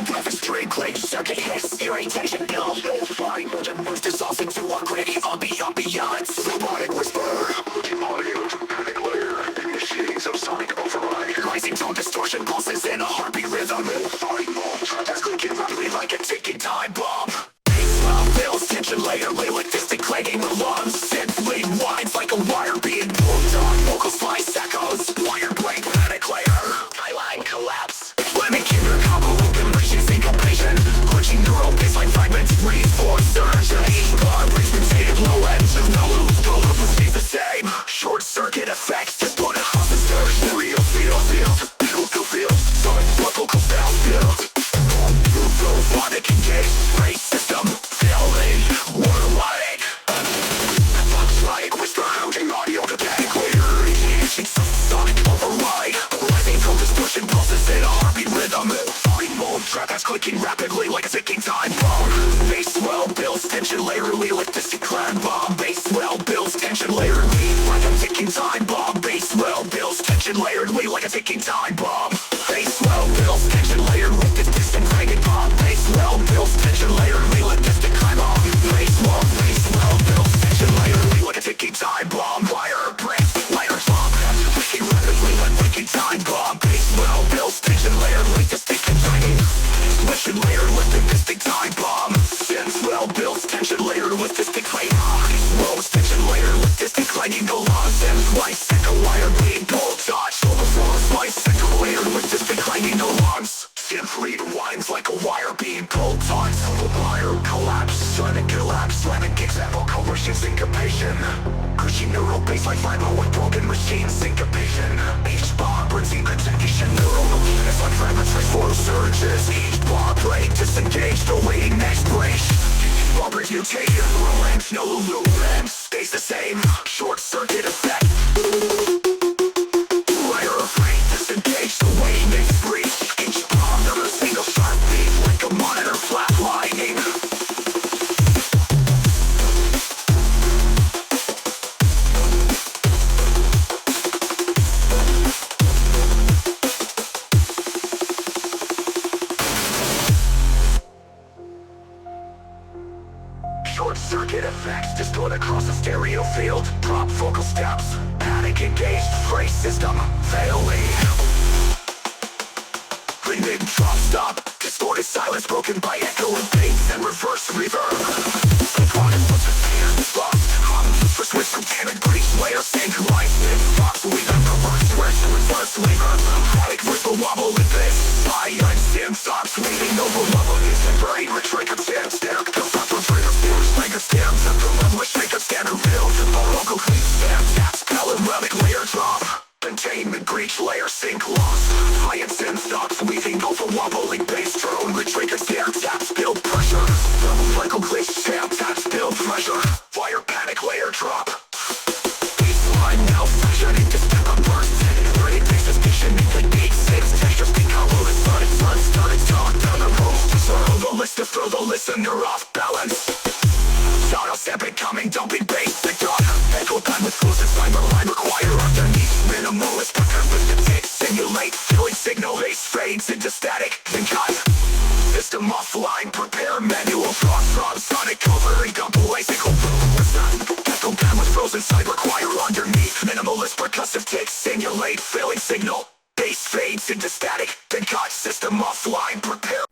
Breath is string glitch, circuit hiss, irritation build. Fine motion moves dissolving through our gritty ambiance. Robotic whisper, audio to panic layer, initiating of sonic override. Rising tone distortion pulses in a heartbeat rhythm. Fine motion that's clicking rapidly like a ticking time bomb. Bass fills tension layer, like distant clanging alarms. Synth lead winds like a wire being pulled on. Vocals slice echoes, wire blank panic layer. Highline collapse. Let me keep your combo open, pushing syncopation. Glitching neural baseline fragments, reinforce surgery. Bar breaks mutated low ends, no loop, no loop will stay the same. Short circuit effects, just put it on the surge. Real feel, sonic vocal sound build. Robotic engaged, race system, failing, warlike. Like whisper hounding audio to panic layer. Initiating sonic override. Rising tone distortion pulses in a heartbeat rhythm. Fine mode trap that's clicking rapidly like a ticking time bomb. Bass swell builds tension layerly like distant clan bomb. Bass swell builds tension layerly like a ticking time bomb. Bass swell builds tension layerly like a ticking time bomb. Bass swell builds tension layerly like this distant clanging bomb. Bass swell builds tension layerly like distant climb bomb. Bass swell builds tension layerly like a ticking time bomb. Wire breath, lighter bomb. Clicking rapidly like ticking time bomb. Bass swell builds tension layerly like distant clanging. Tension layer with the distant time bomb. Synth swell builds tension layer with distant clanging. Rose tension layer with distant clanging. No loss. Synth slice and a wire being pulled. Dodge. Slice and a layer with distant clanging. No lungs. Synth lead winds like a wire being pulled. Taunts of a wire collapse. Sonic collapse. Slamming kicks and vocal rushing syncopation. Crushing neural baseline fiber with broken machine syncopation. Each bomb brings in concentration. Neural nucleus on fragments for surges. Each bomb break disengaged, awaiting next break. Bombers mutated, ranks no loop length stays the same. Short circuit effect. Layer of free disengaged, awaiting next breach. Each bomb of a single sharp beat like a monitor flatlining. Short circuit effects distort across a stereo field. Drop vocal steps, panic engaged, phrase system failing. Remix drop stop, distorted silence broken by echo and bass and reverse reverb. Psychotic punches hands lost, for switch from panic breach layer synchronized mix box we got reverse switch to reverse lever. Panic whistle wobble in this. Iron sim stops leading over level is and brain retreat and stand stare. Like a stem, central level, shake a standard build. Local clean stem, taps, panoramic layer drop. Containment breach layer sync loss. High and synth stops weaving over wobbling bass drone. Retreat and stare, taps build pressure. Local glitch stem, taps build pressure. Fire panic layer drop. Baseline now fashion into step up burst. Break bass suspicion into beat 6. Texture speak hollow and started talk down the road. Throw the list to throw the listener off balance. Sound step incoming, dumping bass, the dot. Echo time with closest timer line require underneath. Minimalist purpose to tick, simulate, filling signal, bass fades into static, then cut. System offline, prepare manual cross sonic covering, dump away, single boom. Echo time with frozen side require underneath. Minimalist percussive tick, simulate, filling signal. Bass fades into static, then cut. System offline, prepare.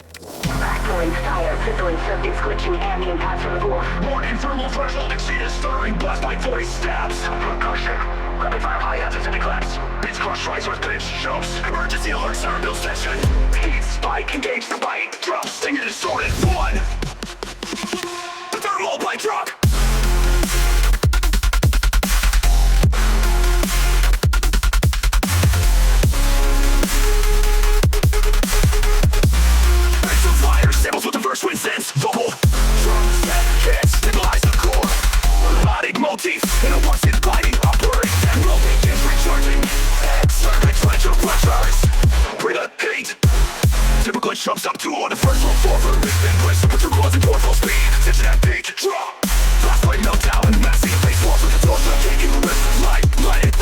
Backbone style, fizzling circuits, glitching ambient paths from the floor. Warning, thermal threshold exceeded, stirring blast by 40 stabs. Percussion, rapid fire hi-hats and claps. Bits crush, rise with pitch, shows. Emergency alert, sound builds tension. Heat spike, engage the bite. Drop, stinger distorted, 1. The thermal bite drop. Samples with the verse win sense, vocal drum set hits, stabilize the core. Melodic motif in a once-in biting operate. Rolling is recharging, exert torrential pressures. Breathe a heat. Typical jumps up 2 on the first roll forward. Then push with your chords and full speed. Tension and beat, drop. Blast by meltdown and massive bass walls with the thoughts of taking a risk. Light,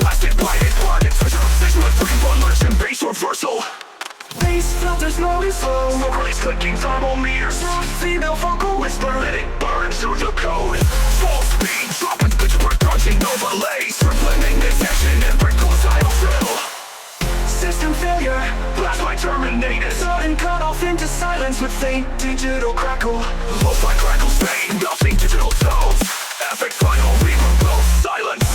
blasted, blinded, blinded, treasure. Sexual and freaking one lurch and bass reversal. Bass filters low and slow, vocals clicking thermometers. Female vocal whisper, let it burn through the code. Full speed, drop with pitch percussion overlays, blending this action and wrinkle style fill. System failure, blast by terminators. Sudden cut off into silence with faint digital crackle. Lo-fi crackles fade, melting digital tones. Epic final reverb silence.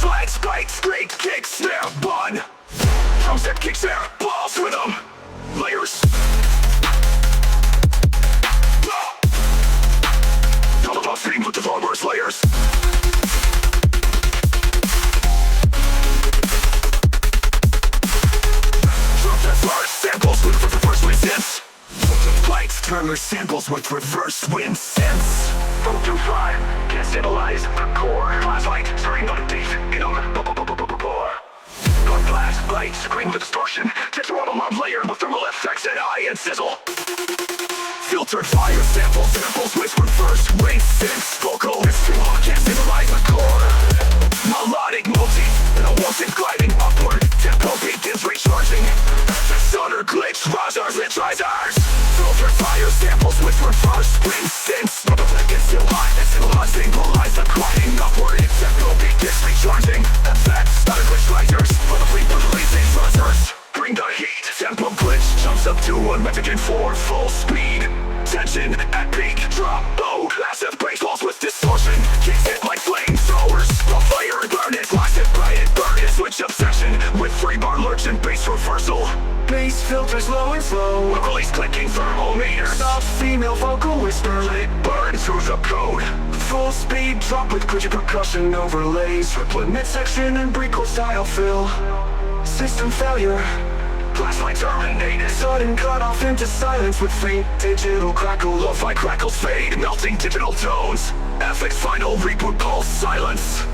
Slide, spike, straight, kick, snare, bun. Drum set, kick, snare, balls with them. Layers. Double top speeding with the farmer's layers. Drum set, first samples with the wind sense. Lights, turner samples with reverse wind sense. 425, can stabilize the core. Glass light, screen on deep, in on Gun blast, light, screen with distortion. Tetrahedral mob layer with thermal effects and eye and sizzle. Filtered fire samples with reverse wind sense. Vocal is too hot, can't stabilize the core. Melodic multi, and a waltzing gliding upward. Tempo begins recharging. Stutter glitch, risers, and risers. Filtered fire samples with reverse wind sense. It's still hot, stabilize the gliding upward. Tempo begins recharging. Effects, stutter glitch, risers. For the fleet, releasing risers. Bring the heat, tempo glitch jumps up to a metric for full speed. Tension at peak, drop mode. Massive bass balls with distortion. Kicks it like flamethrowers. The fire and burn it, blast it, bright it, burn it. Switch up section with 3-bar lurch and bass reversal. Bass filters low and slow, release clicking thermometers. Soft female vocal whisper, let it burn through the code. Full speed drop with glitchy percussion overlays. Ripple midsection and Brico style fill. System failure, blast light terminated. Sudden cut off into silence with faint digital crackle. Lo-fi crackles fade, melting digital tones. FX final reboot pulse silence.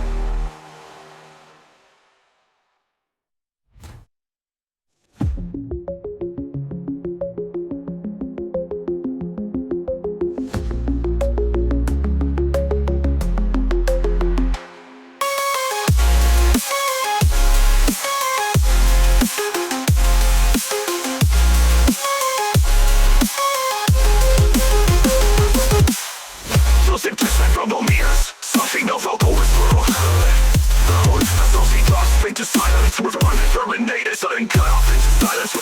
Into silence with unterminated, sudden cut off into silence